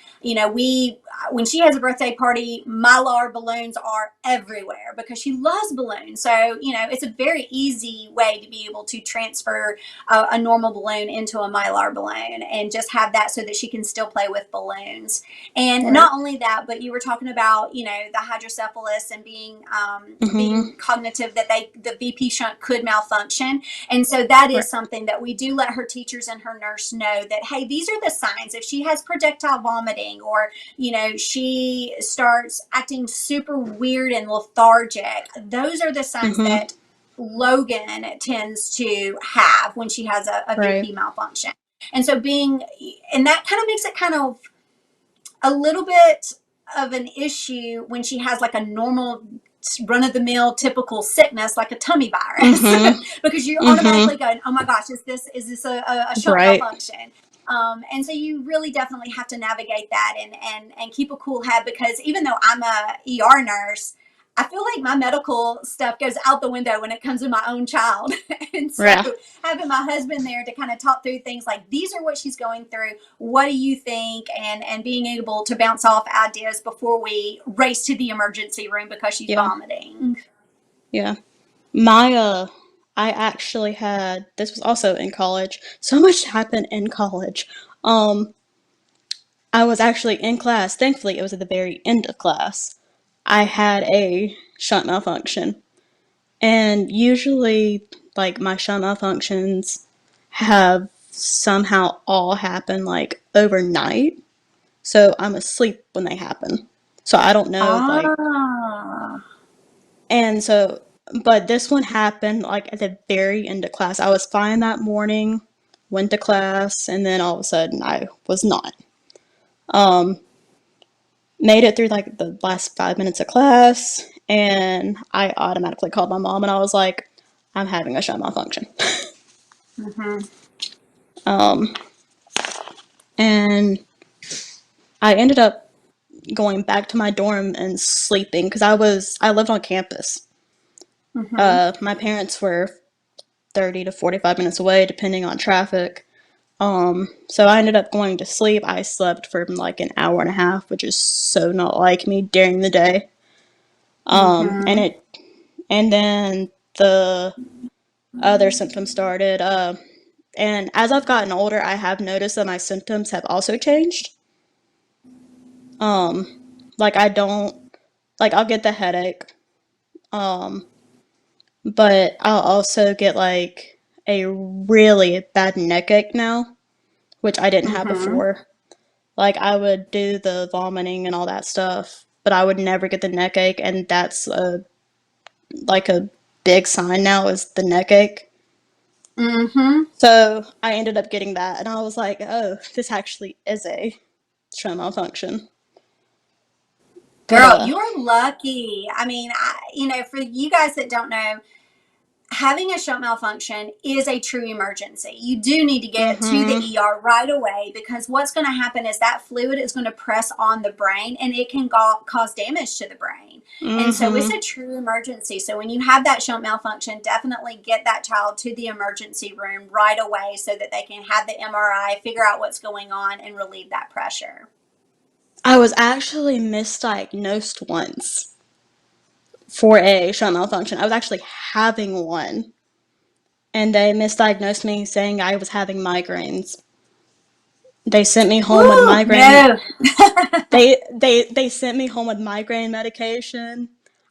[SPEAKER 2] When she has a birthday party, mylar balloons are everywhere because she loves balloons. So, it's a very easy way to be able to transfer a normal balloon into a mylar balloon and just have that so that she can still play with balloons. And
[SPEAKER 1] Right.
[SPEAKER 2] not only that, but you were talking about, the hydrocephalus and being
[SPEAKER 1] Mhm.
[SPEAKER 2] cognitive that the VP shunt could malfunction. And so that
[SPEAKER 1] Right.
[SPEAKER 2] is something that we do let her teachers and her nurse know that, hey, these are the signs. If she has projectile vomiting or, she starts acting super weird and lethargic, those are the signs
[SPEAKER 1] Mhm.
[SPEAKER 2] that Logan tends to have when she has a
[SPEAKER 1] Right.
[SPEAKER 2] VP malfunction. And so and that kind of makes it kind of a little bit of an issue when she has like a normal run of the mill typical sickness like a tummy virus
[SPEAKER 1] Mhm.
[SPEAKER 2] because you're automatically
[SPEAKER 1] Mhm.
[SPEAKER 2] going, oh my gosh, is this a shunt
[SPEAKER 1] Right.
[SPEAKER 2] malfunction? And so you really definitely have to navigate that and keep a cool head because even though I'm a ER nurse, I feel like my medical stuff goes out the window when it comes to my own child. And so
[SPEAKER 1] Yeah.
[SPEAKER 2] having my husband there to kind of talk through things like these are what she's going through, what do you think, and being able to bounce off ideas before we race to the emergency room because she's
[SPEAKER 1] Yeah.
[SPEAKER 2] vomiting.
[SPEAKER 1] Yeah. My I actually had this was also in college. So much happened in college. Um I was actually in class. Thankfully, it was at the very end of class. I had a shunt malfunction. And usually like my shunt malfunctions have somehow all happened like overnight. So I'm asleep when they happen. So I don't know like
[SPEAKER 2] Ah.
[SPEAKER 1] and so but this one happened like at the very end of class. I was fine that morning, went to class, and then all of a sudden I was not. Um Made it through like the last 5 minutes of class and I automatically called my mom and I was like, I'm having a shunt malfunction.
[SPEAKER 2] Mm-hmm.
[SPEAKER 1] Um and I ended up going back to my dorm and sleeping because I lived on campus.
[SPEAKER 2] Mm-hmm.
[SPEAKER 1] My parents were 30 to 45 minutes away, depending on traffic. So I ended up going to sleep. I slept for like an hour and a half, which is so not like me during the day. And
[SPEAKER 2] Mm-hmm.
[SPEAKER 1] it, and then the other symptoms started. And as I've gotten older, I have noticed that my symptoms have also changed. Um, like I don't, like I'll get the headache. Um, but I'll also get like a really bad neck ache now, which I didn't have
[SPEAKER 2] Mm-hmm.
[SPEAKER 1] before. Like I would do the vomiting and all that stuff, but I would never get the neck ache, and that's a like a big sign now is the neck ache.
[SPEAKER 2] Mm-hmm.
[SPEAKER 1] So I ended up getting that, and I was like, oh, this actually is a show malfunction. But
[SPEAKER 2] Girl, you're lucky. I mean, for you guys that don't know, having a shunt malfunction is a true emergency. You do need to get to the
[SPEAKER 1] mm-hmm,
[SPEAKER 2] ER right away, because what's going to happen is that fluid is going to press on the brain and it can cause damage to the brain. And so it's
[SPEAKER 1] mm-hmm.
[SPEAKER 2] a true emergency. So when you have that shunt malfunction, definitely get that child to the emergency room right away so that they can have the MRI, figure out what's going on, and relieve that pressure.
[SPEAKER 1] I was actually misdiagnosed once for a shunt malfunction. I was actually having one, and they misdiagnosed me saying I was having migraines. They sent me home with
[SPEAKER 2] Ooh,
[SPEAKER 1] migraine.
[SPEAKER 2] no.
[SPEAKER 1] They sent me home with migraine medication.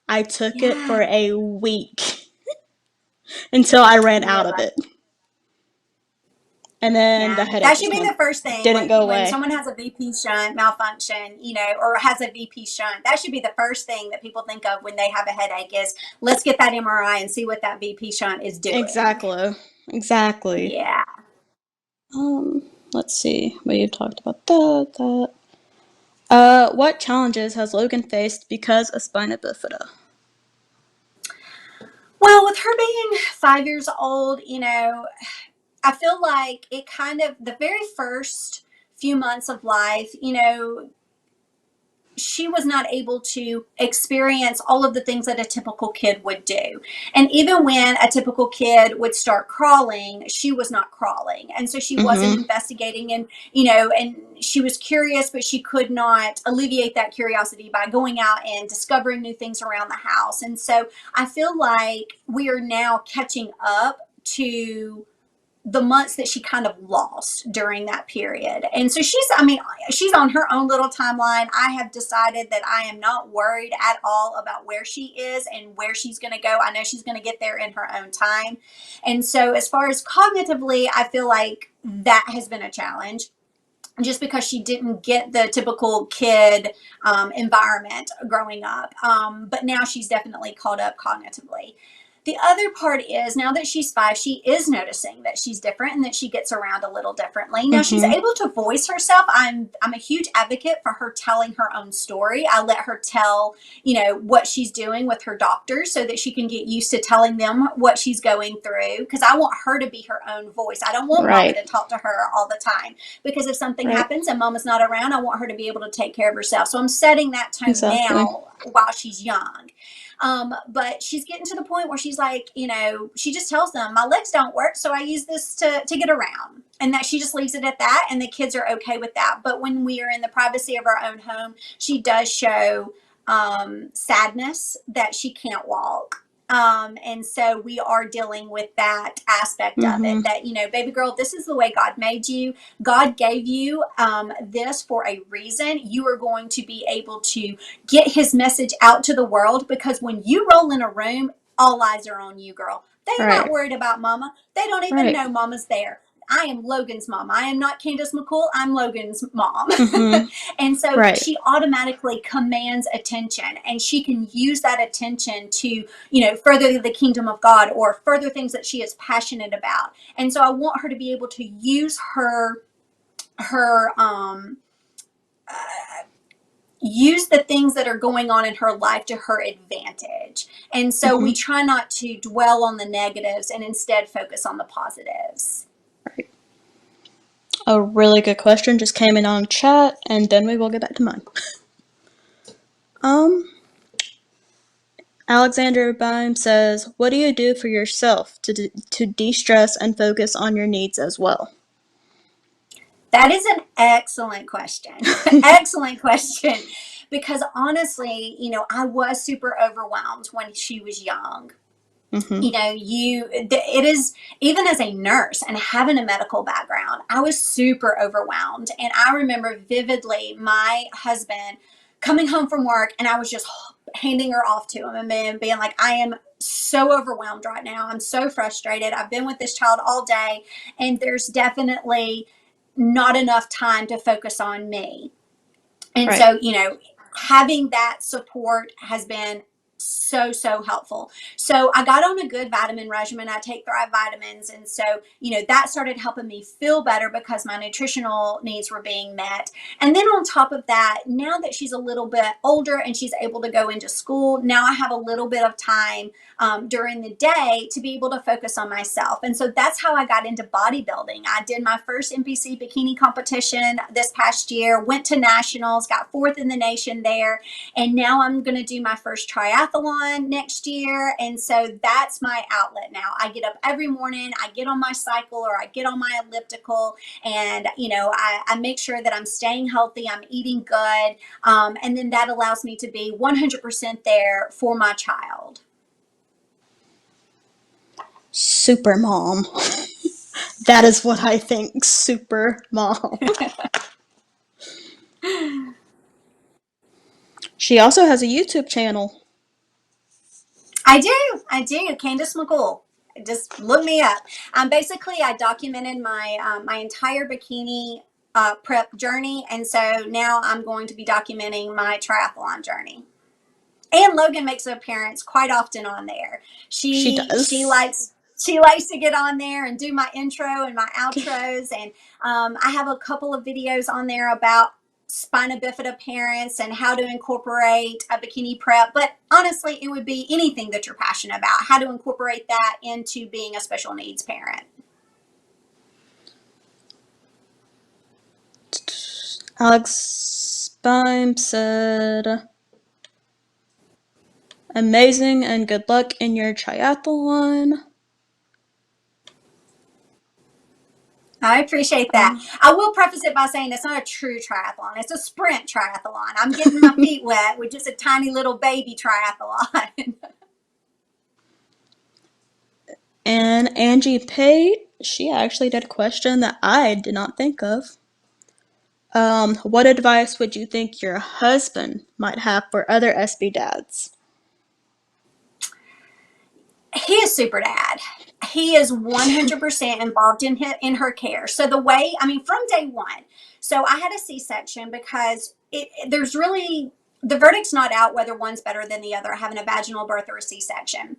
[SPEAKER 1] I took it
[SPEAKER 2] Yeah.
[SPEAKER 1] for a week until I ran out of
[SPEAKER 2] Yeah.
[SPEAKER 1] it, and then the
[SPEAKER 2] Yeah,
[SPEAKER 1] headache
[SPEAKER 2] that should
[SPEAKER 1] just
[SPEAKER 2] be the first thing
[SPEAKER 1] didn't
[SPEAKER 2] when
[SPEAKER 1] go
[SPEAKER 2] when
[SPEAKER 1] away.
[SPEAKER 2] someone has a VP shunt malfunction, or has a VP shunt. That should be the first thing that people think of when they have a headache is let's get that MRI and see what that VP shunt is doing.
[SPEAKER 1] Exactly. Exactly.
[SPEAKER 2] Yeah.
[SPEAKER 1] Um, let's see. We talked about that. What challenges has Logan faced because of spina bifida?
[SPEAKER 2] Well, with her being 5 years old, I feel like it kind of the very first few months of life, she was not able to experience all of the things that a typical kid would do. And even when a typical kid would start crawling, she was not crawling. And so she wasn't
[SPEAKER 1] Mm-hmm.
[SPEAKER 2] investigating, and she was curious, but she could not alleviate that curiosity by going out and discovering new things around the house. And so I feel like we are now catching up to the months that she kind of lost during that period. And so she's on her own little timeline. I have decided that I am not worried at all about where she is and where she's going to go. I know she's going to get there in her own time. And so as far as cognitively, I feel like that has been a challenge, just because she didn't get the typical kid environment growing up. But now she's definitely caught up cognitively. The other part is now that she's 5, she is noticing that she's different and that she gets around a little differently. Now she's
[SPEAKER 1] Mm-hmm.
[SPEAKER 2] able to voice herself. I'm a huge advocate for her telling her own story. I let her tell, what she's doing with her doctors so that she can get used to telling them what she's going through, because I want her to be her own voice. I don't want mama
[SPEAKER 1] Right.
[SPEAKER 2] to talk to her all the time, because if something
[SPEAKER 1] Right.
[SPEAKER 2] happens and mama's not around, I want her to be able to take care of herself. So I'm setting that tone
[SPEAKER 1] Exactly.
[SPEAKER 2] now while she's young. But she's getting to the point where she's like, she just tells them my legs don't work, so I use this to get around. And that she just leaves it at that, and the kids are okay with that. But when we are in the privacy of our own home, she does show sadness that she can't walk. And so we are dealing with that aspect of
[SPEAKER 1] Mm-hmm.
[SPEAKER 2] it, that, baby girl, this is the way God made you. God gave you this for a reason. You are going to be able to get his message out to the world, because when you roll in a room, all eyes are on you, girl. They're not
[SPEAKER 1] Right.
[SPEAKER 2] worried about mama. They don't even
[SPEAKER 1] Right.
[SPEAKER 2] know mama's there. I am Logan's mom. I am not Candice McCool. I'm Logan's mom.
[SPEAKER 1] Mm-hmm.
[SPEAKER 2] And so
[SPEAKER 1] Right.
[SPEAKER 2] she automatically commands attention, and she can use that attention to, further the kingdom of God or further things that she is passionate about. And so I want her to be able to use her use the things that are going on in her life to her advantage. And so we
[SPEAKER 1] Mm-hmm.
[SPEAKER 2] try not to dwell on the negatives and instead focus on the positives.
[SPEAKER 1] Right. A really good question just came in on chat, and then we will get back to mine. Um, Alexander Bime says, "What do you do for yourself to de-stress and focus on your needs as well?"
[SPEAKER 2] That is an excellent question. Excellent question. Because honestly, I was super overwhelmed when she was young.
[SPEAKER 1] Mm-hmm.
[SPEAKER 2] It is, even as a nurse and having a medical background, I was super overwhelmed. And I remember vividly my husband coming home from work, and I was just handing her off to him and being like, I am so overwhelmed right now. I'm so frustrated. I've been with this child all day, and there's definitely not enough time to focus on me. And
[SPEAKER 1] Right.
[SPEAKER 2] so, having that support has been so helpful. So I got on a good vitamin regimen. I take Thrive vitamins. And so, that started helping me feel better because my nutritional needs were being met. And then on top of that, now that she's a little bit older and she's able to go into school, now I have a little bit of time during the day to be able to focus on myself. And so that's how I got into bodybuilding. I did my first NPC bikini competition this past year, went to nationals, got fourth in the nation there. And now I'm going to do my first triathlon next year. And so that's my outlet now. I get up every morning, I get on my cycle or I get on my elliptical, and, I make sure that I'm staying healthy, I'm eating good. And then that allows me to be 100% there for my child.
[SPEAKER 1] Super mom. That is what I think. Super mom. She also has a YouTube channel.
[SPEAKER 2] I do. Candice McCool. Just look me up. Basically, I documented my entire bikini prep journey, and so now I'm going to be documenting my triathlon journey. And Logan makes an appearance quite often on there.
[SPEAKER 1] She
[SPEAKER 2] She
[SPEAKER 1] does.
[SPEAKER 2] likes to get on there and do my intro and my outros, and I have a couple of videos on there about spina bifida parents and how to incorporate a bikini prep. But honestly, it would be anything that you're passionate about, how to incorporate that into being a special needs parent.
[SPEAKER 1] Alex Bime said, amazing and good luck in your triathlon.
[SPEAKER 2] I appreciate that. I will preface it by saying it's not a true triathlon. It's a sprint triathlon. I'm getting my feet wet with just a tiny little baby triathlon.
[SPEAKER 1] And Angie Pate, she actually did a question that I did not think of. What advice would you think your husband might have for other SB dads?
[SPEAKER 2] He is super dad. He is 100% involved in her care. So from day one. So I had a C-section because there's really, the verdict's not out whether one's better than the other, having a vaginal birth or a C-section.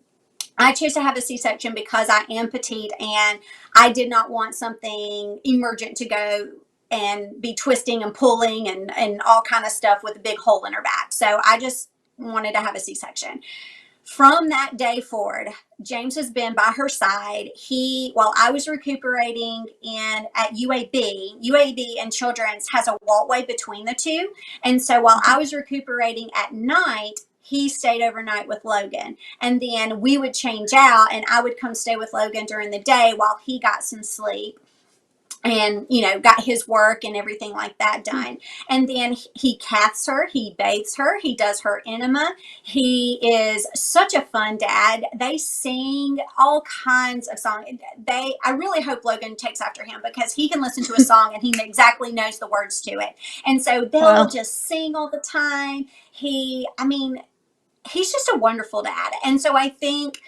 [SPEAKER 2] I chose to have a C-section because I am petite and I did not want something emergent to go and be twisting and pulling and all kind of stuff with a big hole in her back. So I just wanted to have a C-section. From that day forward, James has been by her side. While I was recuperating at UAB and Children's has a walkway between the two. And so while I was recuperating at night, he stayed overnight with Logan. And then we would change out and I would come stay with Logan during the day while he got some sleep and got his work and everything like that done. And then he caths her, he bathes her, he does her enema. He is such a fun dad. They sing all kinds of songs. I really hope Logan takes after him because he can listen to a song and he exactly knows the words to it. And so they'll just sing all the time. He's just a wonderful dad. And so I think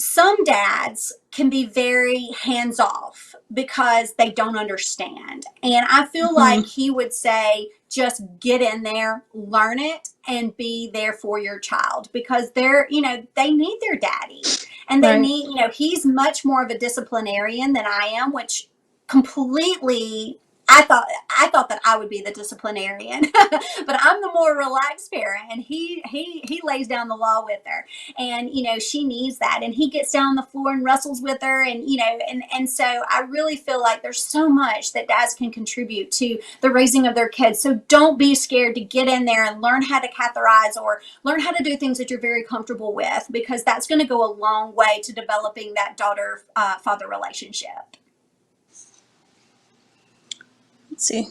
[SPEAKER 2] some dads can be very hands off because they don't understand. And I feel like he would say, just get in there, learn it, and be there for your child because they need their daddy. And they need, he's much more of a disciplinarian than I am, which completely, I thought that I would be the disciplinarian, but I'm the more relaxed parent, and he lays down the law with her, and she needs that, and he gets down on the floor and wrestles with her, and and so I really feel like there's so much that dads can contribute to the raising of their kids. So don't be scared to get in there and learn how to catheterize or learn how to do things that you're very comfortable with, because that's going to go a long way to developing that daughter-father relationship.
[SPEAKER 1] Let's see.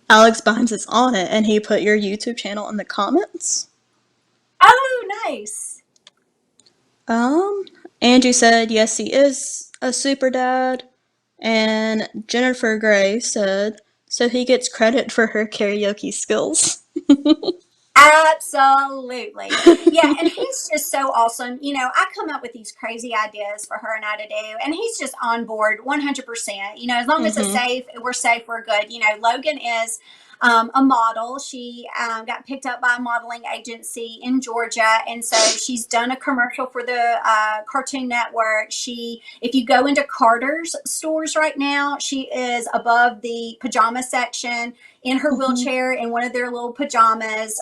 [SPEAKER 1] Alex Bynes is on it, and he put your YouTube channel in the comments.
[SPEAKER 2] Oh, nice.
[SPEAKER 1] Angie said, yes, he is a super dad. And Jennifer Gray said, so he gets credit for her karaoke skills.
[SPEAKER 2] Absolutely. Yeah, and he's just so awesome. I come up with these crazy ideas for her and I to do, and he's just on board 100%. As long as it's safe, we're safe, we're good. Logan is a model. She got picked up by a modeling agency in Georgia, and so she's done a commercial for the Cartoon Network. If you go into Carter's stores right now, she is above the pajama section in her
[SPEAKER 1] Mm-hmm.
[SPEAKER 2] wheelchair in one of their little pajamas.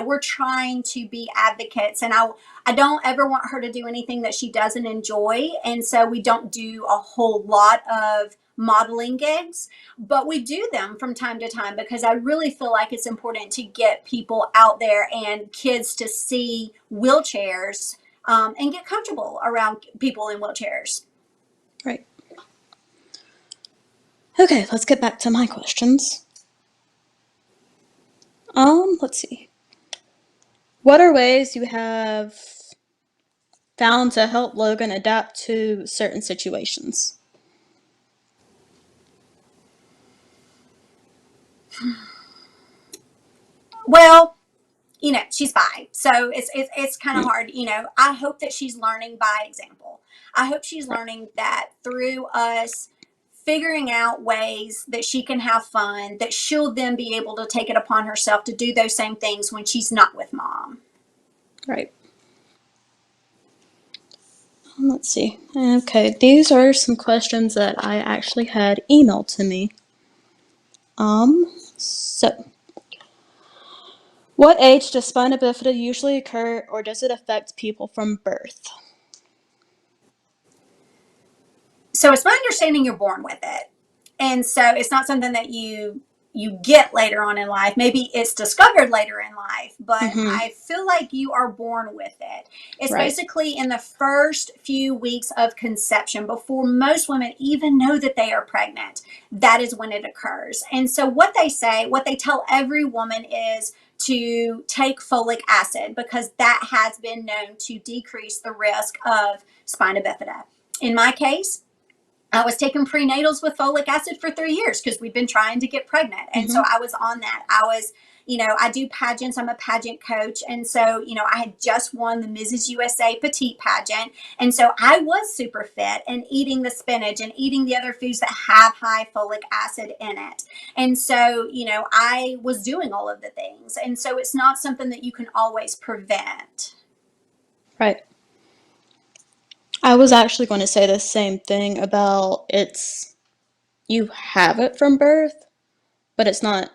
[SPEAKER 2] We're trying to be advocates, and I don't ever want her to do anything that she doesn't enjoy. And so we don't do a whole lot of modeling gigs, but we do them from time to time because I really feel like it's important to get people out there and kids to see wheelchairs and get comfortable around people in wheelchairs.
[SPEAKER 1] Right. Okay, let's get back to my questions. Let's see. What are ways you have found to help Logan adapt to certain situations?
[SPEAKER 2] Well, she's 5, so it's kind of
[SPEAKER 1] Mm,
[SPEAKER 2] hard. I hope that she's learning by example. I hope she's
[SPEAKER 1] right.
[SPEAKER 2] learning that through us figuring out ways that she can have fun, that she'll then be able to take it upon herself to do those same things when she's not with mom.
[SPEAKER 1] Right. Let's see. Okay, these are some questions that I actually had emailed to me. So what age does spina bifida usually occur, or does it affect people from birth?
[SPEAKER 2] So it's my understanding you're born with it, and so it's not something that you get later on in life. Maybe it's discovered later in life, but
[SPEAKER 1] Mm-hmm.
[SPEAKER 2] I feel like you are born with it. It's
[SPEAKER 1] Right.
[SPEAKER 2] basically in the first few weeks of conception, before most women even know that they are pregnant. That is when it occurs. And so what they tell every woman is to take folic acid, because that has been known to decrease the risk of spina bifida. In my case, I was taking prenatals with folic acid for 3 years because we've been trying to get pregnant. And so
[SPEAKER 1] Mm-hmm.
[SPEAKER 2] I was on that. I do pageants. I'm a pageant coach. And so, I had just won the Mrs. USA Petite pageant. And so I was super fit and eating the spinach and eating the other foods that have high folic acid in it. And so, I was doing all of the things. And so it's not something that you can always prevent.
[SPEAKER 1] Right. I was actually going to say the same thing about you have it from birth, but it's not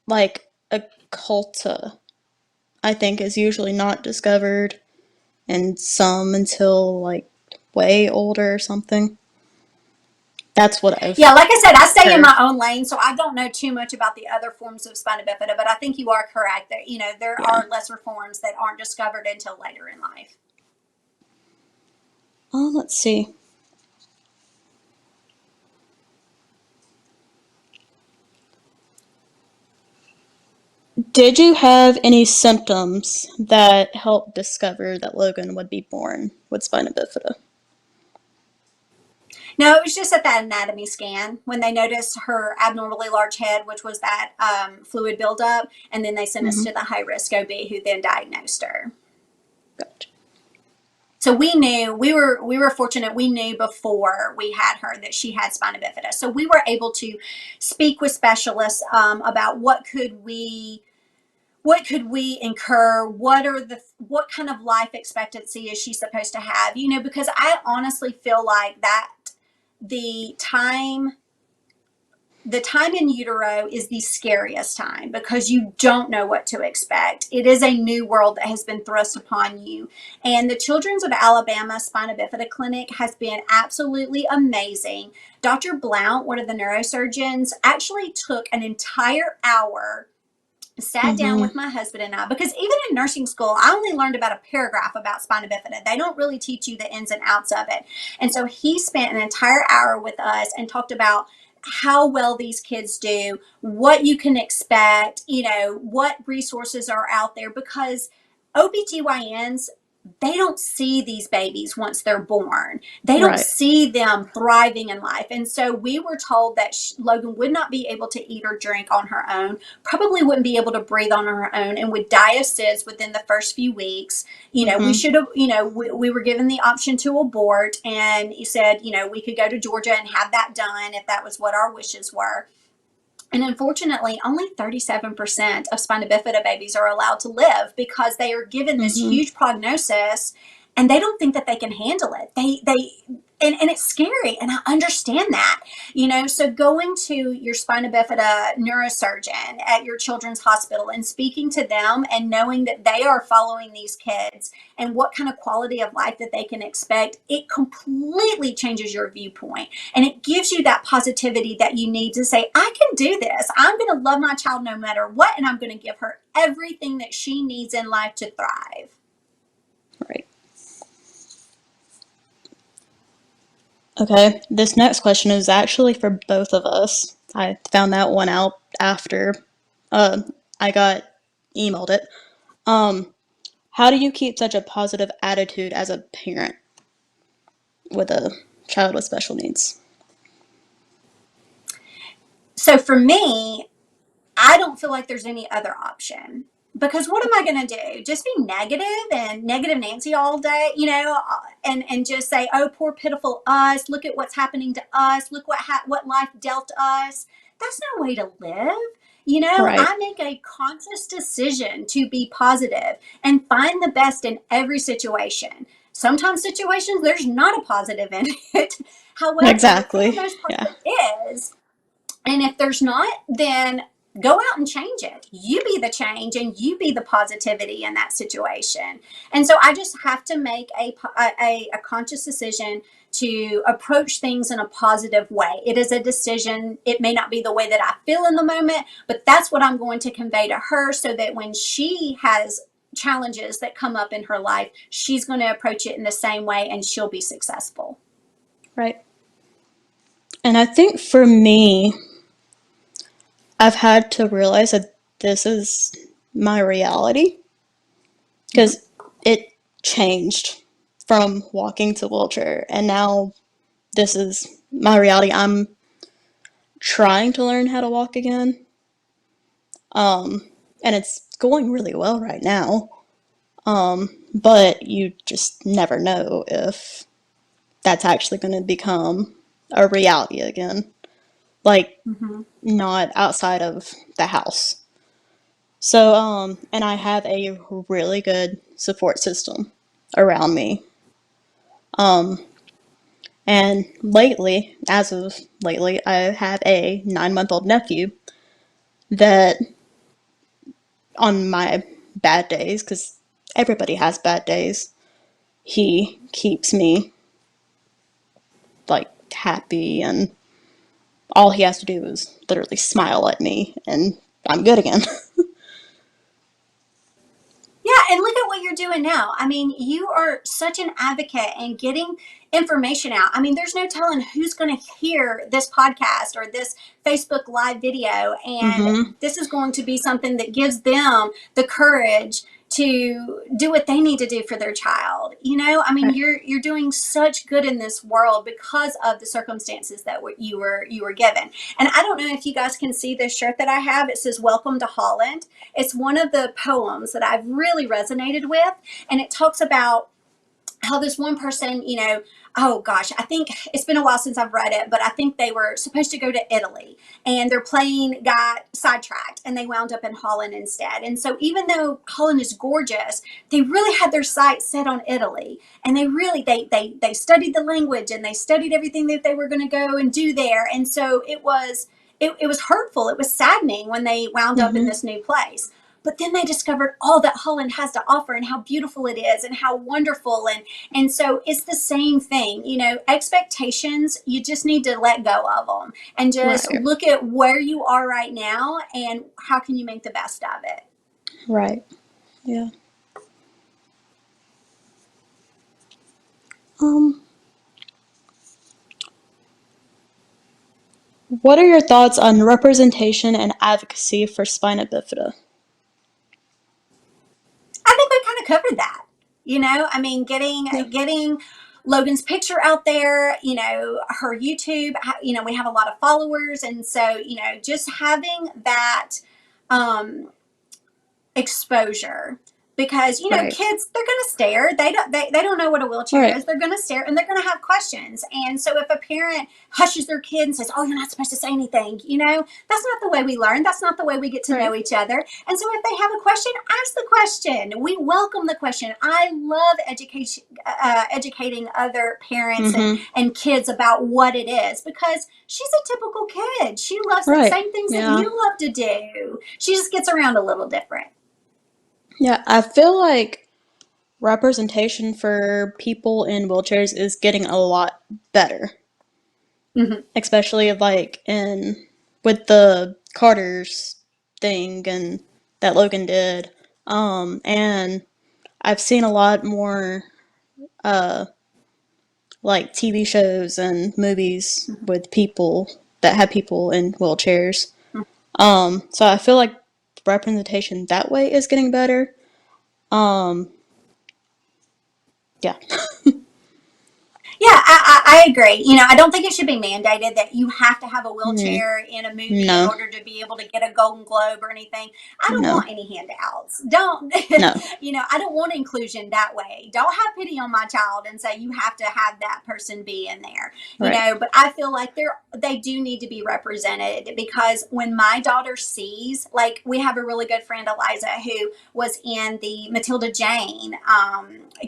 [SPEAKER 1] like a culta, I think, is usually not discovered, and some until like way older or something. That's what
[SPEAKER 2] Yeah,
[SPEAKER 1] I've
[SPEAKER 2] like I said, I stay in my
[SPEAKER 1] heard.
[SPEAKER 2] own lane, so I don't know too much about the other forms of spina bifida, but I think you are correct that, there
[SPEAKER 1] Yeah.
[SPEAKER 2] are lesser forms that aren't discovered until later in life.
[SPEAKER 1] Let's see. Did you have any symptoms that helped discover that Logan would be born with spina bifida?
[SPEAKER 2] No, it was just at that anatomy scan when they noticed her abnormally large head, which was that fluid buildup, and then they sent us
[SPEAKER 1] Mm-hmm.
[SPEAKER 2] to the high risk OB who then diagnosed her.
[SPEAKER 1] Gotcha.
[SPEAKER 2] So we were fortunate. We knew before we had her that she had spina bifida. So we were able to speak with specialists about what could we incur, what kind of life expectancy is she supposed to have, because I honestly feel like that the time the time in utero is the scariest time because you don't know what to expect. It is a new world that has been thrust upon you. And the Children's of Alabama Spina Bifida Clinic has been absolutely amazing. Dr. Blount, one of the neurosurgeons, actually took an entire hour, sat down
[SPEAKER 1] Mm-hmm.
[SPEAKER 2] with my husband and I, because even in nursing school, I only learned about a paragraph about spina bifida. They don't really teach you the ins and outs of it. And so he spent an entire hour with us and talked about how well these kids do, what you can expect, what resources are out there, because OBGYNs, they don't see these babies once they're born. They don't
[SPEAKER 1] Right.
[SPEAKER 2] see them thriving in life. And so we were told that Logan would not be able to eat or drink on her own, probably wouldn't be able to breathe on her own, and would die of SIDS within the first few weeks. We
[SPEAKER 1] Mm-hmm.
[SPEAKER 2] should have, we were given the option to abort, and he said, we could go to Georgia and have that done if that was what our wishes were. And unfortunately, only 37% of spina bifida babies are allowed to live because they are given this
[SPEAKER 1] Mm-hmm.
[SPEAKER 2] huge prognosis and they don't think that they can handle it. And it's scary. And I understand that, so going to your spina bifida neurosurgeon at your children's hospital and speaking to them and knowing that they are following these kids and what kind of quality of life that they can expect, it completely changes your viewpoint. And it gives you that positivity that you need to say, I can do this. I'm going to love my child no matter what, and I'm going to give her everything that she needs in life to thrive.
[SPEAKER 1] Right. Okay, this next question is actually for both of us. I found that one out after uh, I got emailed it. Um, how do you keep such a positive attitude as a parent with a child with special needs?
[SPEAKER 2] So for me, I don't feel like there's any other option. Because what am I going to do? Just be negative and negative Nancy all day, and just say, "Oh, poor pitiful us! Look at what's happening to us! Look what life dealt us." That's no way to live.
[SPEAKER 1] Right.
[SPEAKER 2] I make a conscious decision to be positive and find the best in every situation. Sometimes situations there's not a positive in it. However, for the
[SPEAKER 1] Exactly.
[SPEAKER 2] most part,
[SPEAKER 1] Yeah.
[SPEAKER 2] there is. And if there's not, then go out and change it. You be the change and you be the positivity in that situation. And so I just have to make a conscious decision to approach things in a positive way. It is a decision. It may not be the way that I feel in the moment, but that's what I'm going to convey to her so that when she has challenges that come up in her life, she's going to approach it in the same way and she'll be successful.
[SPEAKER 1] Right. And I think for me, I've had to realize that this is my reality
[SPEAKER 2] Mm-hmm.
[SPEAKER 1] because it changed from walking to wheelchair, and now this is my reality. I'm trying to learn how to walk again, and it's going really well right now. But you just never know if that's actually going to become a reality again. Like,
[SPEAKER 2] Mm-hmm.
[SPEAKER 1] not outside of the house. So, and I have a really good support system around me. And lately, as of lately, I have a 9 month old nephew that, on my bad days, because everybody has bad days, he keeps me like happy, and all he has to do is literally smile at me, and I'm good again.
[SPEAKER 2] Yeah, and look at what you're doing now. I mean, you are such an advocate and getting information out. I mean, there's no telling who's going to hear this podcast or this Facebook live video, and
[SPEAKER 1] Mm-hmm.
[SPEAKER 2] this is going to be something that gives them the courage to do what they need to do for their child. I mean,
[SPEAKER 1] Right.
[SPEAKER 2] you're doing such good in this world because of the circumstances that you were given. And I don't know if you guys can see this shirt that I have. It says "Welcome to Holland." It's one of the poems that I've really resonated with. And it talks about how this one person, oh gosh, I think it's been a while since I've read it, but I think they were supposed to go to Italy and their plane got sidetracked and they wound up in Holland instead. And so even though Holland is gorgeous, they really had their sights set on Italy. And they really they studied the language and they studied everything that they were going to go and do there. And so it was hurtful. It was saddening when they wound up in
[SPEAKER 1] Mm-hmm.
[SPEAKER 2] this new place. But then they discovered all that Holland has to offer and how beautiful it is and how wonderful. And so it's the same thing, expectations, you just need to let go of them and just
[SPEAKER 1] Right.
[SPEAKER 2] look at where you are right now and how can you make the best of it.
[SPEAKER 1] Right. Yeah. Um, what are your thoughts on representation and advocacy for spina bifida?
[SPEAKER 2] I think we kind of covered that. I mean,
[SPEAKER 1] Yeah.
[SPEAKER 2] getting Logan's picture out there, her YouTube, we have a lot of followers. And so, just having that um, exposure because
[SPEAKER 1] Right.
[SPEAKER 2] kids, they're going to stare. They don't know what a wheelchair
[SPEAKER 1] Right.
[SPEAKER 2] is. They're going to stare and they're going to have questions. And so if a parent hushes their kid and says, oh, you're not supposed to say anything, that's not the way we learn. That's not the way we get to know
[SPEAKER 1] Right.
[SPEAKER 2] each other. And so if they have a question, ask the question. We welcome the question. I love educating other parents and
[SPEAKER 1] Mm-hmm.
[SPEAKER 2] and kids about what it is, because she's a typical kid. She loves the
[SPEAKER 1] Right.
[SPEAKER 2] same things that
[SPEAKER 1] Yeah.
[SPEAKER 2] you love to do. She just gets around a little different.
[SPEAKER 1] Yeah. I feel like representation for people in wheelchairs is getting a lot better,
[SPEAKER 2] Mm-hmm.
[SPEAKER 1] especially like in with the Carter's thing and that Logan did. And I've seen a lot more uh like TV shows and movies with people that have people in wheelchairs. So I feel like representation that way is getting better. Um, yeah.
[SPEAKER 2] Yeah, I agree. I don't think it should be mandated that you have to have a
[SPEAKER 1] Mm,
[SPEAKER 2] wheelchair in a movie in
[SPEAKER 1] no,
[SPEAKER 2] order to be able to get a Golden Globe or anything. I don't
[SPEAKER 1] no,
[SPEAKER 2] want any handouts. Don't,
[SPEAKER 1] no.
[SPEAKER 2] I don't want inclusion that way. Don't have pity on my child and say you have to have that person be in there.
[SPEAKER 1] Right.
[SPEAKER 2] But I feel like they do need to be represented, because when my daughter sees, like, we have a really good friend, Eliza, who was in the Matilda Jane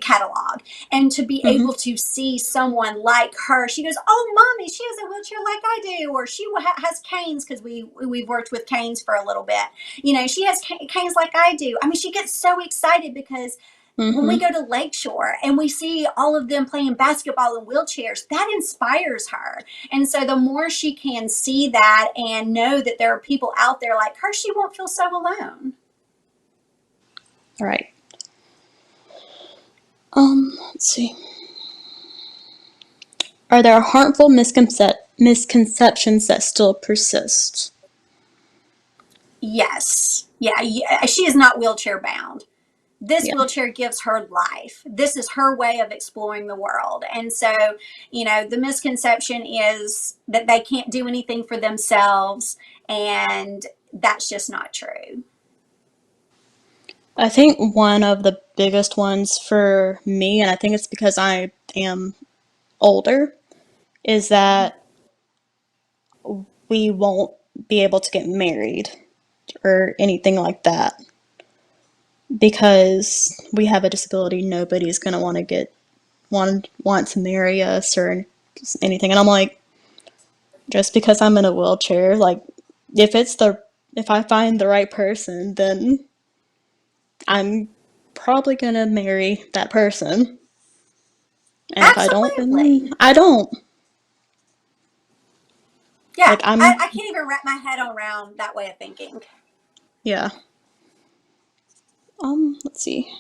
[SPEAKER 2] catalog, and to be able
[SPEAKER 1] Mm-hmm.
[SPEAKER 2] to see someone like her, she goes, oh mommy, she has a wheelchair like I do, or she has canes, because we've worked with canes for a little bit. She has canes like I do. I mean, she gets so excited because when we
[SPEAKER 1] Mm-hmm.
[SPEAKER 2] go to Lakeshore and we see all of them playing basketball in wheelchairs, that inspires her. And so the more she can see that and know that there are people out there like her, she won't feel so alone.
[SPEAKER 1] Right. Let's see. Are there harmful misconceptions that still persist?
[SPEAKER 2] Yes. Yeah. She is not wheelchair bound. This
[SPEAKER 1] Yeah.
[SPEAKER 2] wheelchair gives her life. This is her way of exploring the world. And so, the misconception is that they can't do anything for themselves. And that's just not true.
[SPEAKER 1] I think one of the biggest ones for me, and I think it's because I am older, is that we won't be able to get married or anything like that because we have a disability. Nobody's gonna want to want to marry us or anything. And I'm like, just because I'm in a wheelchair, like if it's the if I find the right person, then I'm probably gonna marry that person. And if I don't, then
[SPEAKER 2] Absolutely.
[SPEAKER 1] I don't.
[SPEAKER 2] Yeah.
[SPEAKER 1] Like
[SPEAKER 2] I
[SPEAKER 1] I'm
[SPEAKER 2] can't even wrap my head around that way of thinking.
[SPEAKER 1] yeah. Let's see.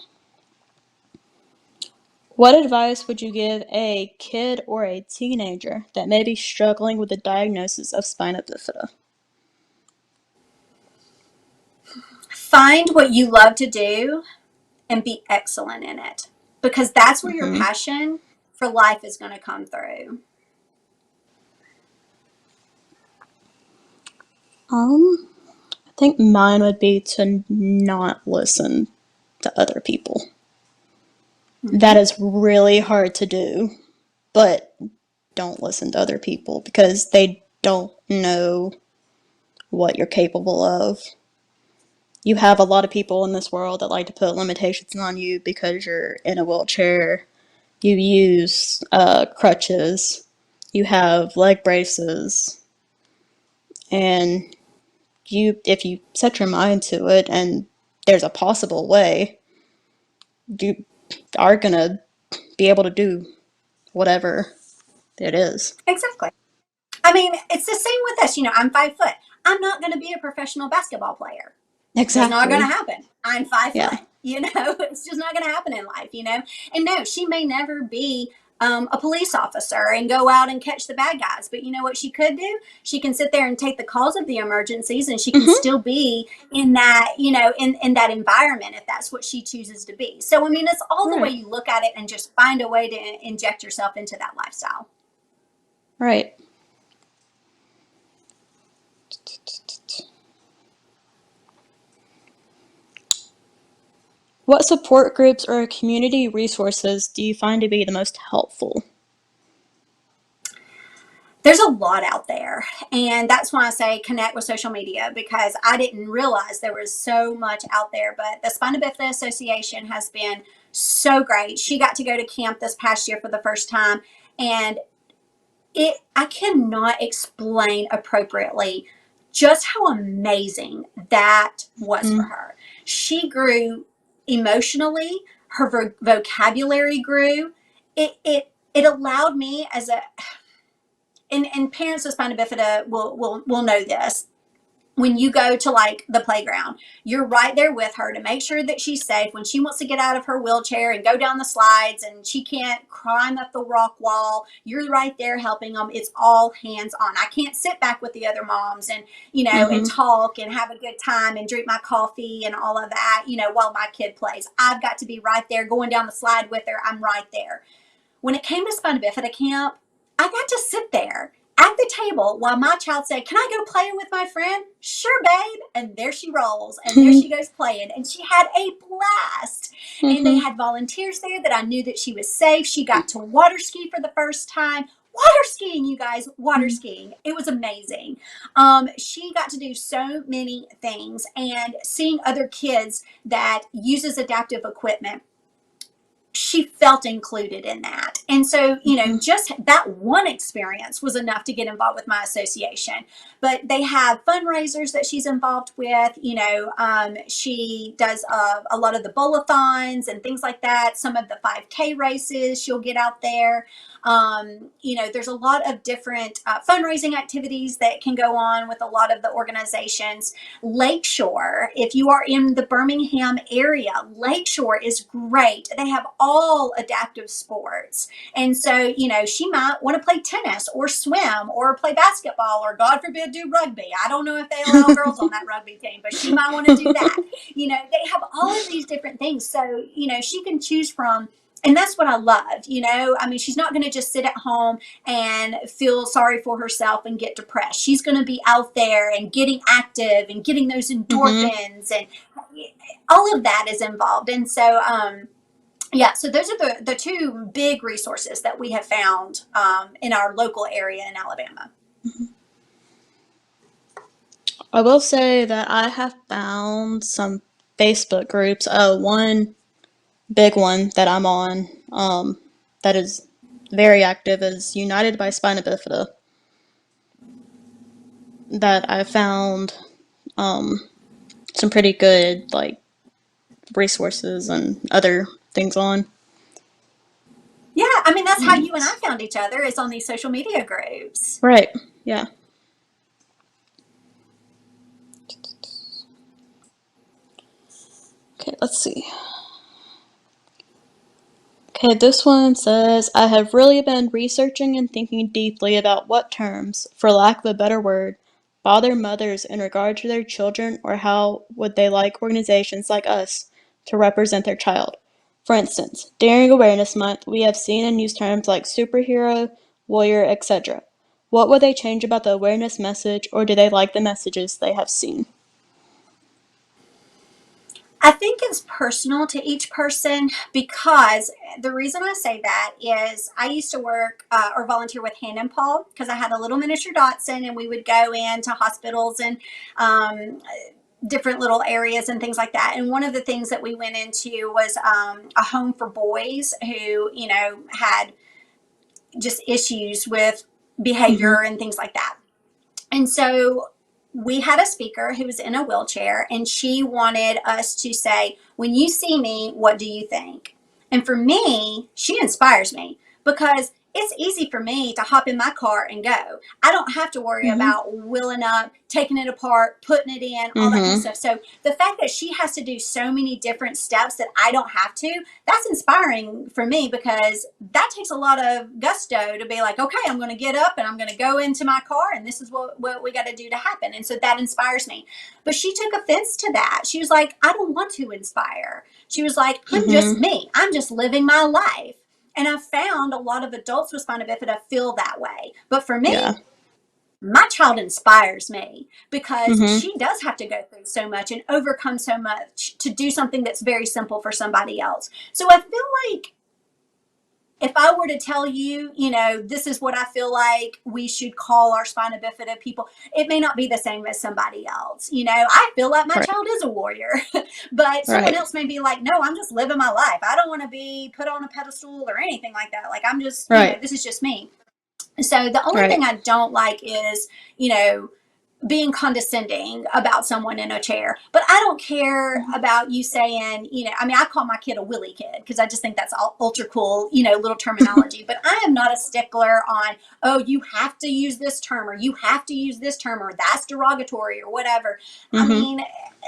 [SPEAKER 1] What advice would you give a kid or a teenager that may be struggling with the diagnosis of spina bifida?
[SPEAKER 2] Find what you love to do and be excellent in it, because that's where your
[SPEAKER 1] Mm-hmm.
[SPEAKER 2] passion for life is going to come through.
[SPEAKER 1] I think mine would be to not listen to other people. That
[SPEAKER 2] Mm-hmm.
[SPEAKER 1] is really hard to do, but don't listen to other people because they don't know what you're capable of. You have a lot of people in this world that like to put limitations on you because you're in a wheelchair. You use crutches. You have leg braces, and if you set your mind to it, and there's a possible way, you are gonna be able to do whatever it is.
[SPEAKER 2] Exactly. I mean, it's the same with us. I'm 5 foot. I'm not going to be a professional basketball player. Just not going to
[SPEAKER 1] Exactly.
[SPEAKER 2] happen. I'm 5 foot.
[SPEAKER 1] Yeah.
[SPEAKER 2] It's just not going to happen in life. And no, she may never be a police officer and go out and catch the bad guys. But you know what she could do? She can sit there and take the calls of the emergencies, and she can
[SPEAKER 1] Mm-hmm.
[SPEAKER 2] still be in that, in that environment if that's what she chooses to be. So, I mean, it's all the way
[SPEAKER 1] Right.
[SPEAKER 2] you look at it and just find a way to inject yourself into that lifestyle.
[SPEAKER 1] Right. What support groups or community resources do you find to be the most helpful?
[SPEAKER 2] There's a lot out there. And that's why I say connect with social media, because I didn't realize there was so much out there. But the Spina Bifida Association has been so great. She got to go to camp this past year for the first time. And I cannot explain appropriately just how amazing that was for
[SPEAKER 1] Mm-hmm.
[SPEAKER 2] her. She grew emotionally, her vocabulary grew. It allowed me as a, and parents with spina bifida will know this. When you go to like the playground, you're right there with her to make sure that she's safe. When she wants to get out of her wheelchair and go down the slides and she can't climb up the rock wall, you're right there helping them. It's all hands on. I can't sit back with the other moms and, and
[SPEAKER 1] Mm-hmm.
[SPEAKER 2] talk and have a good time and drink my coffee and all of that, while my kid plays. I've got to be right there going down the slide with her. I'm right there. When it came to spina bifida camp, I got to sit there at the table while my child said, "Can I go play with my friend?" "Sure, babe." And there she rolls, and there she goes playing. And she had a blast. And they
[SPEAKER 1] Mm-hmm.
[SPEAKER 2] had volunteers there that I knew that she was safe. She got to water ski for the first time. Water skiing, you guys, water skiing. It was amazing. She got to do so many things, and seeing other kids that uses adaptive equipment, she felt included in that. And so,
[SPEAKER 1] Mm-hmm.
[SPEAKER 2] just that one experience was enough to get involved with my association. But they have fundraisers that she's involved with. She does a lot of the bowl-a-thons and things like that. Some of the 5K races, she'll get out there. There's a lot of different fundraising activities that can go on with a lot of the organizations. Lakeshore, if you are in the Birmingham area, Lakeshore is great. They have all adaptive sports. And so, she might want to play tennis or swim or play basketball or, God forbid, do rugby. I don't know if they allow girls on that rugby team, but she might want to do that. They have all of these different things. So, she can choose from. And that's what I love. She's not going to just sit at home and feel sorry for herself and get depressed. She's going to be out there and getting active and getting those
[SPEAKER 1] Mm-hmm.
[SPEAKER 2] endorphins, and all of that is involved. And so, yeah, so those are the two big resources that we have found in our local area in Alabama.
[SPEAKER 1] I will say that I have found some Facebook groups. One big one that I'm on, that is very active is United by Spina Bifida. That I found some pretty good like resources and other things on.
[SPEAKER 2] Yeah, that's how you and I found each other, is on these social media groups.
[SPEAKER 1] Right. Yeah. Okay, let's see. Okay, this one says, I have really been researching and thinking deeply about what terms, for lack of a better word, bother mothers in regard to their children, or how would they like organizations like us to represent their child. For instance, during Awareness Month, we have seen and used terms like superhero, warrior, etc. What would they change about the awareness message, or do they like the messages they have seen?
[SPEAKER 2] I think it's personal to each person, because the reason I say that is I used to work or volunteer with Hand and Paw, because I had a little miniature Dotson, and we would go into hospitals and different little areas and things like that. And one of the things that we went into was a home for boys who, had just issues with
[SPEAKER 1] Mm-hmm.
[SPEAKER 2] behavior and things like that. And so we had a speaker who was in a wheelchair, and she wanted us to say, "When you see me, what do you think?" And for me, she inspires me, because it's easy for me to hop in my car and go. I don't have to worry
[SPEAKER 1] Mm-hmm.
[SPEAKER 2] about wheeling up, taking it apart, putting it in, all that kind of
[SPEAKER 1] Mm-hmm.
[SPEAKER 2] stuff. So the fact that she has to do so many different steps that I don't have to, that's inspiring for me, because that takes a lot of gusto to be like, okay, I'm going to get up and I'm going to go into my car, and this is what we got to do to happen. And so that inspires me. But she took offense to that. She was like, "I don't want to inspire." She was like, "I'm just
[SPEAKER 1] Mm-hmm.
[SPEAKER 2] me. I'm just living my life." And I found a lot of adults with spina bifida feel that way. But for me,
[SPEAKER 1] Yeah.
[SPEAKER 2] My child inspires me because
[SPEAKER 1] Mm-hmm.
[SPEAKER 2] she does have to go through so much and overcome so much to do something that's very simple for somebody else. So I feel like if I were to tell you, this is what I feel like we should call our spina bifida people, it may not be the same as somebody else. I feel like my
[SPEAKER 1] Right.
[SPEAKER 2] child is a warrior, but someone
[SPEAKER 1] Right.
[SPEAKER 2] else may be like, no, I'm just living my life. I don't want to be put on a pedestal or anything like that. Like, I'm just,
[SPEAKER 1] Right.
[SPEAKER 2] this is just me. So the only thing
[SPEAKER 1] Right.
[SPEAKER 2] I don't like is, you know, being condescending about someone in a chair. But I don't care about you saying, I mean, I call my kid a willy kid because I just think that's all ultra cool, little terminology. But I am not a stickler on, oh, you have to use this term or you have to use this term or that's derogatory or whatever. I
[SPEAKER 1] Mm-hmm.
[SPEAKER 2] mean,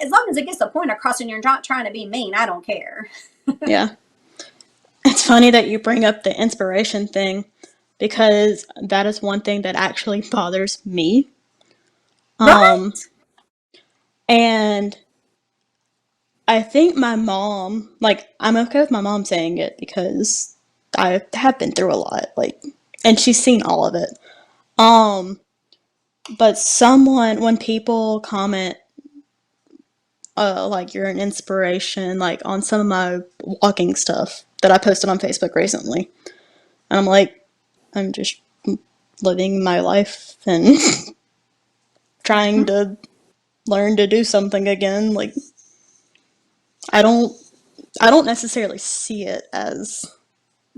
[SPEAKER 2] as long as it gets the point across and you're not trying to be mean, I don't care.
[SPEAKER 1] Yeah. It's funny that you bring up the inspiration thing because that is one thing that actually bothers me. Um,
[SPEAKER 2] Right?
[SPEAKER 1] and I think my mom, like, I'm okay with my mom saying it because I have been through a lot, like, and she's seen all of it. Um, but when people comment, like, you're an inspiration, like, on some of my walking stuff that I posted on Facebook recently, and I'm like, I'm just living my life and trying
[SPEAKER 2] Mm-hmm.
[SPEAKER 1] to learn to do something again. Like, I don't, I don't necessarily see it as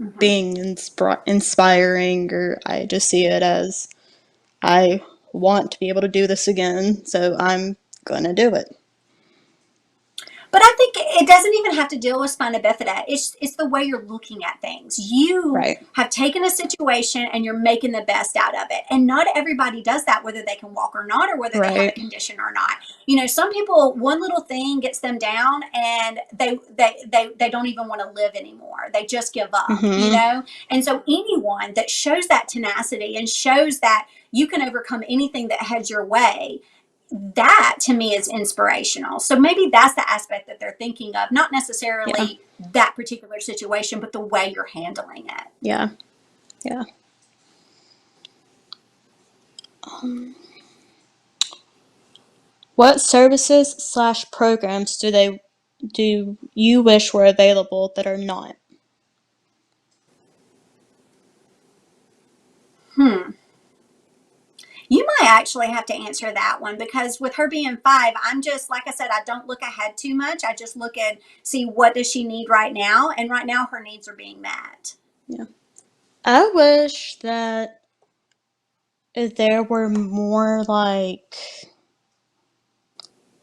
[SPEAKER 2] Mm-hmm.
[SPEAKER 1] being inspiring, or I just see it as I want to be able to do this again, so I'm gonna do it.
[SPEAKER 2] But I think it doesn't even have to deal with spina bifida. It's the way you're looking at things. You
[SPEAKER 1] Right.
[SPEAKER 2] have taken a situation and you're making the best out of it. And not everybody does that, whether they can walk or not, or whether they have a
[SPEAKER 1] Right.
[SPEAKER 2] condition or not. Some people, one little thing gets them down and they don't even want to live anymore. They just give up.
[SPEAKER 1] Mm-hmm.
[SPEAKER 2] And so anyone that shows that tenacity and shows that you can overcome anything that heads your way, that to me is inspirational. So maybe that's the aspect that they're thinking of, not
[SPEAKER 1] Yeah.
[SPEAKER 2] necessarily that particular situation, but the way you're handling it.
[SPEAKER 1] Yeah. Yeah. Um, what services/programs do you wish were available that are not?
[SPEAKER 2] Hmm. You might actually have to answer that one because with her being 5, I'm just, like I said, I don't look ahead too much. I just look at, see what does she need right now. And right now her needs are being met.
[SPEAKER 1] Yeah. I wish that if there were more like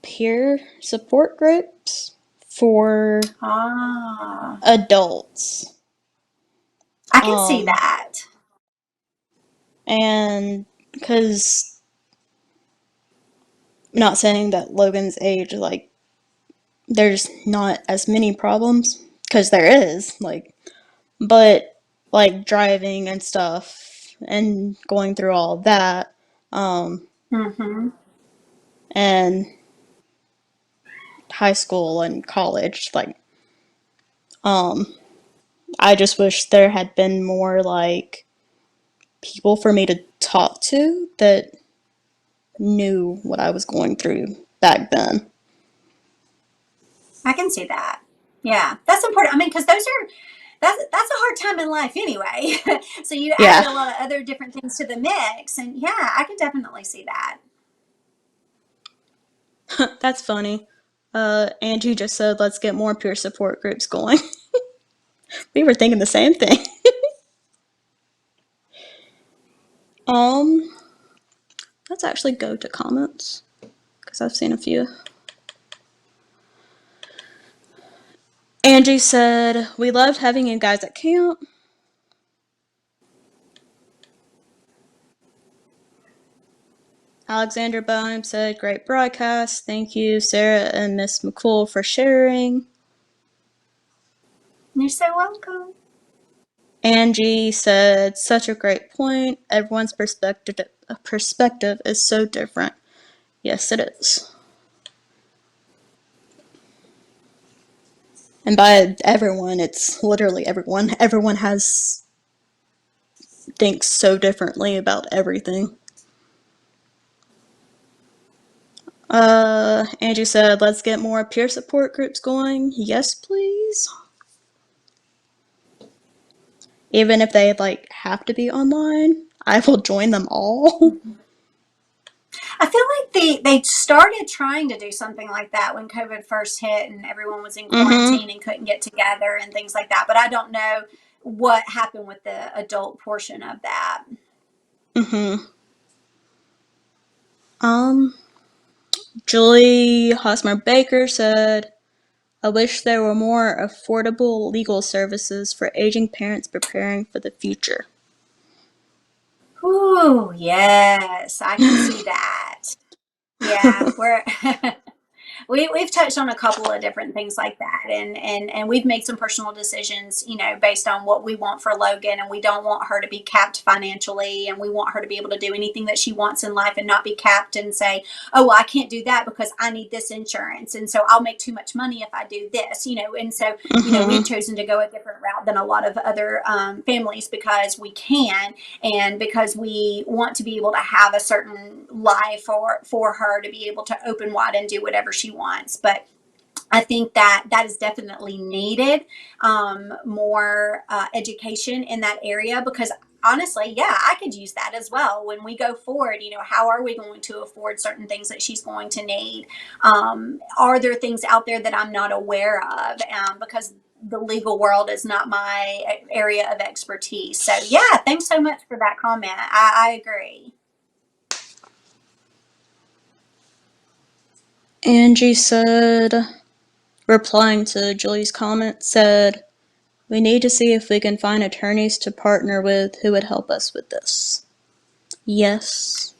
[SPEAKER 1] peer support groups for
[SPEAKER 2] Ah,
[SPEAKER 1] adults.
[SPEAKER 2] I can see
[SPEAKER 1] Um,
[SPEAKER 2] that.
[SPEAKER 1] and because not saying that Logan's age, like, there's not as many problems, because there is, like, but like driving and stuff and going through all that, um,
[SPEAKER 2] Mm-hmm.
[SPEAKER 1] and high school and college, like, um, I just wish there had been more like people for me to talk to that knew what I was going through back then.
[SPEAKER 2] I can see that. Yeah, that's important. I mean, because that's a hard time in life anyway. So you add
[SPEAKER 1] Yeah,
[SPEAKER 2] a lot of other different things to the mix, and yeah, I can definitely see that.
[SPEAKER 1] that's funny. Angie just said, let's get more peer support groups going. We were thinking the same thing. Um, let's actually go to comments because I've seen a few. Angie said, we loved having you guys at camp. Alexander Boehm said, great broadcast. Thank you, Sarah and Miss McCool, for sharing.
[SPEAKER 2] You're so welcome.
[SPEAKER 1] Angie said, such a great point. Everyone's perspective is so different. Yes, it is. And by everyone, it's literally everyone. Everyone thinks so differently about everything. Angie said, let's get more peer support groups going. Yes, please. Even if they like have to be online, I will join them all.
[SPEAKER 2] I feel like they started trying to do something like that when COVID first hit and everyone was in
[SPEAKER 1] Mm-hmm.
[SPEAKER 2] quarantine and couldn't get together and things like that. But I don't know what happened with the adult portion of that.
[SPEAKER 1] Mm-hmm. Um, Julie Hosmer Baker said, I wish there were more affordable legal services for aging parents preparing for the future.
[SPEAKER 2] Ooh, yes, I can see that. Yeah, we're we've touched on a couple of different things like that, and we've made some personal decisions, based on what we want for Logan, and we don't want her to be capped financially, and we want her to be able to do anything that she wants in life and not be capped and say, oh, well, I can't do that because I need this insurance, and so I'll make too much money if I do this, and so we've
[SPEAKER 1] Mm-hmm.
[SPEAKER 2] chosen to go a different route than a lot of other families because we can, and because we want to be able to have a certain life for her to be able to open wide and do whatever she wants. But I think that is definitely needed, more education in that area, because honestly, yeah, I could use that as well when we go forward. How are we going to afford certain things that she's going to need? Are there things out there that I'm not aware of? Because the legal world is not my area of expertise. So yeah, thanks so much for that comment. I agree.
[SPEAKER 1] Angie said, replying to Julie's comment, said, we need to see if we can find attorneys to partner with who would help us with this. Yes.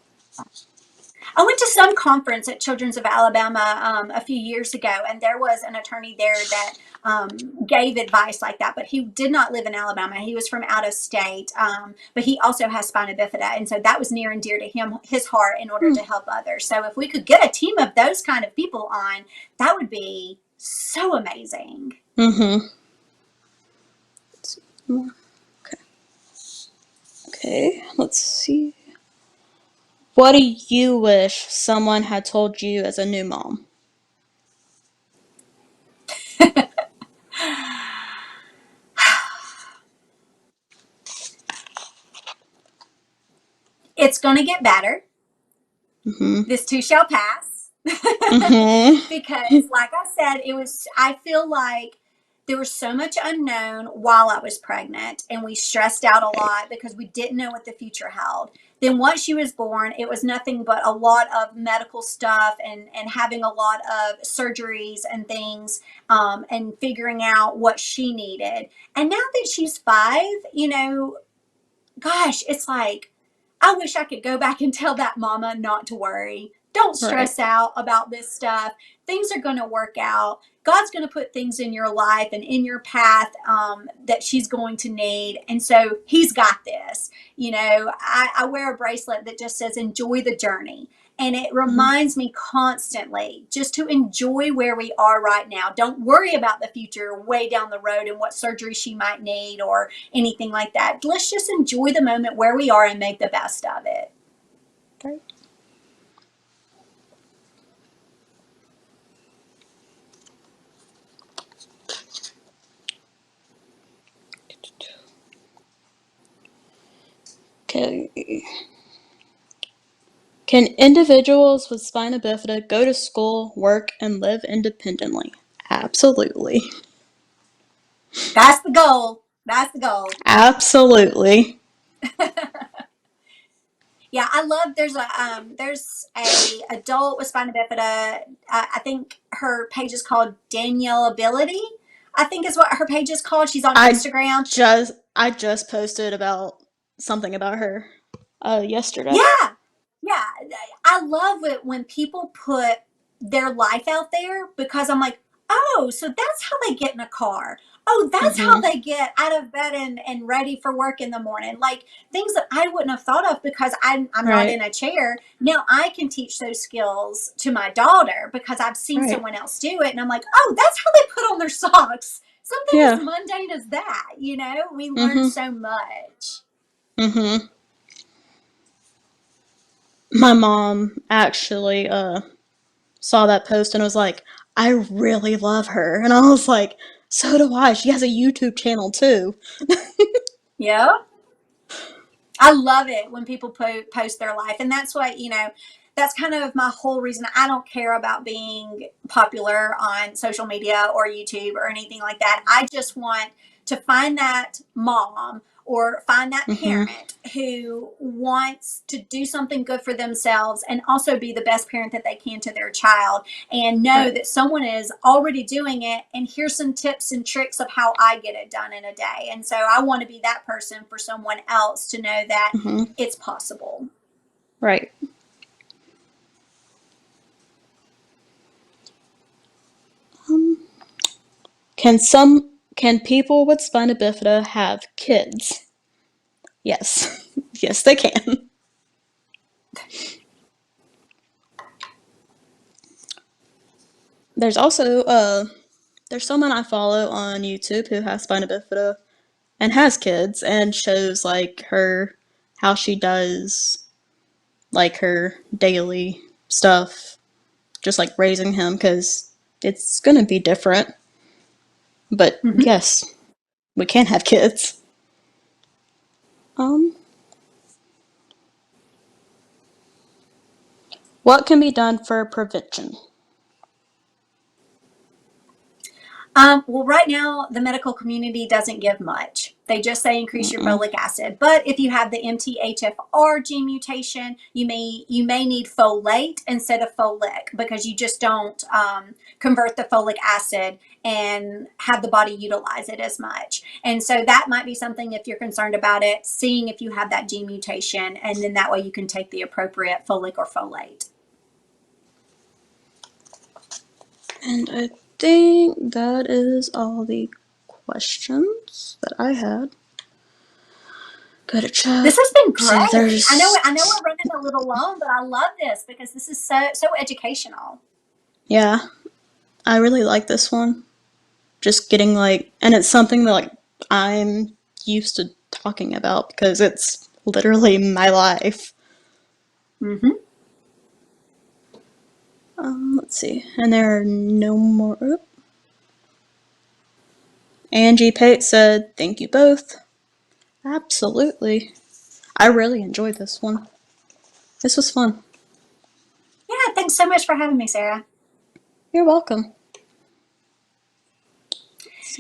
[SPEAKER 2] I went to some conference at Children's of Alabama a few years ago, and there was an attorney there that gave advice like that. But he did not live in Alabama; he was from out of state. But he also has spina bifida, and so that was near and dear to his heart in order
[SPEAKER 1] Hmm.
[SPEAKER 2] to help others. So if we could get a team of those kind of people on, that would be so amazing.
[SPEAKER 1] Mm-hmm. Let's see. More. Okay. Okay. Let's see. What do you wish someone had told you as a new mom?
[SPEAKER 2] It's going to get better.
[SPEAKER 1] Mm-hmm.
[SPEAKER 2] This too shall pass.
[SPEAKER 1] Mm-hmm.
[SPEAKER 2] Because like I said, I feel like there was so much unknown while I was pregnant, and we stressed out a
[SPEAKER 1] Right.
[SPEAKER 2] lot because we didn't know what the future held. Then once she was born, it was nothing but a lot of medical stuff, and having a lot of surgeries and things, and figuring out what she needed. And now that she's 5, gosh, it's like, I wish I could go back and tell that mama not to worry. Don't
[SPEAKER 1] Right.
[SPEAKER 2] stress out about this stuff. Things are going to work out. God's going to put things in your life and in your path, that she's going to need. And so He's got this. I wear a bracelet that just says, enjoy the journey. And it
[SPEAKER 1] Mm-hmm.
[SPEAKER 2] reminds me constantly just to enjoy where we are right now. Don't worry about the future way down the road and what surgery she might need or anything like that. Let's just enjoy the moment where we are and make the best of it.
[SPEAKER 1] Right. Okay. Can individuals with spina bifida go to school, work, and live independently? Absolutely.
[SPEAKER 2] That's the goal. That's the goal.
[SPEAKER 1] Absolutely.
[SPEAKER 2] Yeah, I love. There's a adult with spina bifida. I think her page is called Danielle Ability. I think is what her page is called. She's on
[SPEAKER 1] I
[SPEAKER 2] Instagram.
[SPEAKER 1] I just posted about something about her yesterday.
[SPEAKER 2] Yeah, yeah. I love it when people put their life out there, because I'm like, oh, so that's how they get in a car. Oh, that's how
[SPEAKER 1] Mhm.
[SPEAKER 2] they get out of bed and ready for work in the morning. Like things that I wouldn't have thought of because I'm not
[SPEAKER 1] Right.
[SPEAKER 2] in a chair. Now I can teach those skills to my daughter because I've seen
[SPEAKER 1] Right.
[SPEAKER 2] someone else do it. And I'm like, oh, that's how they put on their socks. Something as
[SPEAKER 1] Yeah.
[SPEAKER 2] mundane as that, we learn
[SPEAKER 1] Mhm.
[SPEAKER 2] so much.
[SPEAKER 1] Mhm. My mom actually saw that post and was like, I really love her. And I was like, so do I. She has a YouTube channel too.
[SPEAKER 2] Yeah. I love it when people post their life. And that's what, that's kind of my whole reason. I don't care about being popular on social media or YouTube or anything like that. I just want to find that mom or find that
[SPEAKER 1] Mm-hmm.
[SPEAKER 2] parent who wants to do something good for themselves and also be the best parent that they can to their child, and know
[SPEAKER 1] Right.
[SPEAKER 2] that someone is already doing it, and here's some tips and tricks of how I get it done in a day. And so I want to be that person for someone else to know that
[SPEAKER 1] Mm-hmm.
[SPEAKER 2] it's possible.
[SPEAKER 1] Right. Um, can people with spina bifida have kids? Yes. Yes, they can. There's also there's someone I follow on YouTube who has spina bifida and has kids and shows like her how she does like her daily stuff, just like raising him because it's gonna be different. But
[SPEAKER 2] Mm-hmm.
[SPEAKER 1] yes, we can have kids. Um, what can be done for prevention?
[SPEAKER 2] Well, right now, the medical community doesn't give much. They just say increase your
[SPEAKER 1] Mm-mm.
[SPEAKER 2] folic acid. But if you have the MTHFR gene mutation, you may need folate instead of folic, because you just don't convert the folic acid and have the body utilize it as much. And so that might be something, if you're concerned about it, seeing if you have that gene mutation, and then that way you can take the appropriate folic or folate.
[SPEAKER 1] And I think that is all the questions that I had. Go to chat.
[SPEAKER 2] This has been
[SPEAKER 1] See if
[SPEAKER 2] great. I know
[SPEAKER 1] there's.
[SPEAKER 2] I know we're running a little long, but I love this because this is so educational.
[SPEAKER 1] Yeah, I really like this one. Just getting like, and it's something that like I'm used to talking about because it's literally my life.
[SPEAKER 2] Mm-hmm.
[SPEAKER 1] Let's see, and there are no more. Oop. Angie Pate said, "Thank you both." Absolutely, I really enjoyed this one. This was fun.
[SPEAKER 2] Yeah, thanks so much for having me, Sarah.
[SPEAKER 1] You're welcome.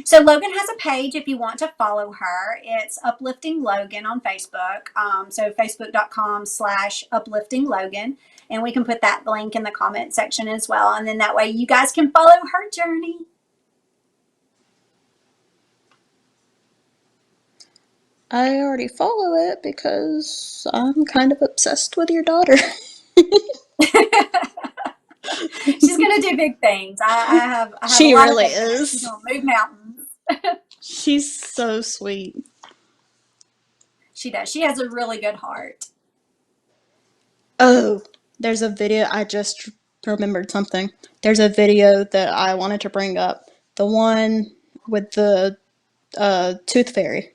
[SPEAKER 2] So Logan has a page if you want to follow her. It's Uplifting Logan on Facebook. So facebook.com/uplifting Logan. And we can put that link in the comment section as well. And then that way you guys can follow her journey.
[SPEAKER 1] I already follow it because I'm kind of obsessed with your daughter.
[SPEAKER 2] She's gonna do big things. I have a
[SPEAKER 1] She
[SPEAKER 2] lot of
[SPEAKER 1] really
[SPEAKER 2] faith in her. She's
[SPEAKER 1] is.
[SPEAKER 2] gonna move mountains.
[SPEAKER 1] She's so sweet.
[SPEAKER 2] She does. She has a really good heart.
[SPEAKER 1] Oh, there's a video. I just remembered something. There's a video that I wanted to bring up. The one with the tooth fairy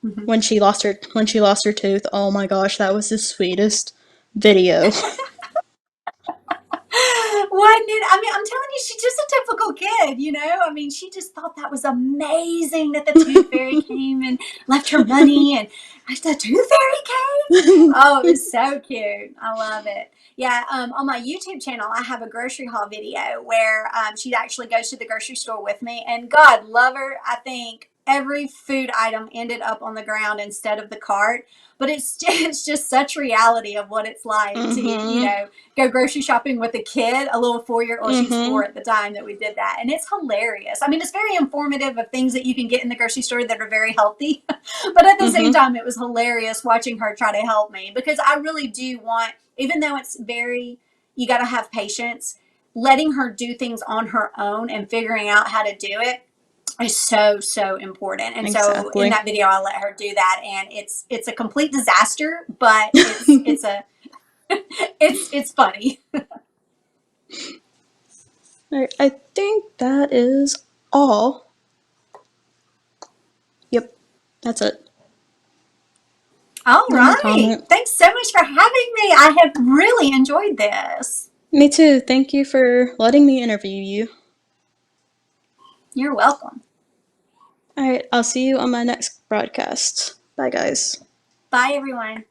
[SPEAKER 2] Mm-hmm.
[SPEAKER 1] when she lost her tooth. Oh my gosh, that was the sweetest video.
[SPEAKER 2] Wasn't it? I mean, I'm telling you, she's just a typical kid, you know? I mean, she just thought that was amazing that the tooth fairy came and left her money, and the tooth fairy came. Oh, it was so cute. I love it. Yeah, on my YouTube channel, I have a grocery haul video where she actually goes to the grocery store with me, and God love her, I think every food item ended up on the ground instead of the cart. But it's just such reality of what it's like to,
[SPEAKER 1] Mhm.
[SPEAKER 2] go grocery shopping with a kid, a little 4 year old. She was 4
[SPEAKER 1] Mhm.
[SPEAKER 2] at the time that we did that. And it's hilarious. I mean, it's very informative of things that you can get in the grocery store that are very healthy. But at the same
[SPEAKER 1] Mhm.
[SPEAKER 2] time, it was hilarious watching her try to help me, because I really do want, even though it's very, you got to have patience, letting her do things on her own and figuring out how to do it is so important. And so in
[SPEAKER 1] Exactly.
[SPEAKER 2] that video I let her do that, and it's a complete disaster, but it's funny.
[SPEAKER 1] Alright, I think that is all. Yep, that's it.
[SPEAKER 2] All
[SPEAKER 1] No more
[SPEAKER 2] right.
[SPEAKER 1] comment.
[SPEAKER 2] Thanks so much for having me. I have really enjoyed this.
[SPEAKER 1] Me too. Thank you for letting me interview you.
[SPEAKER 2] You're welcome.
[SPEAKER 1] All right, I'll see you on my next broadcast. Bye, guys.
[SPEAKER 2] Bye, everyone.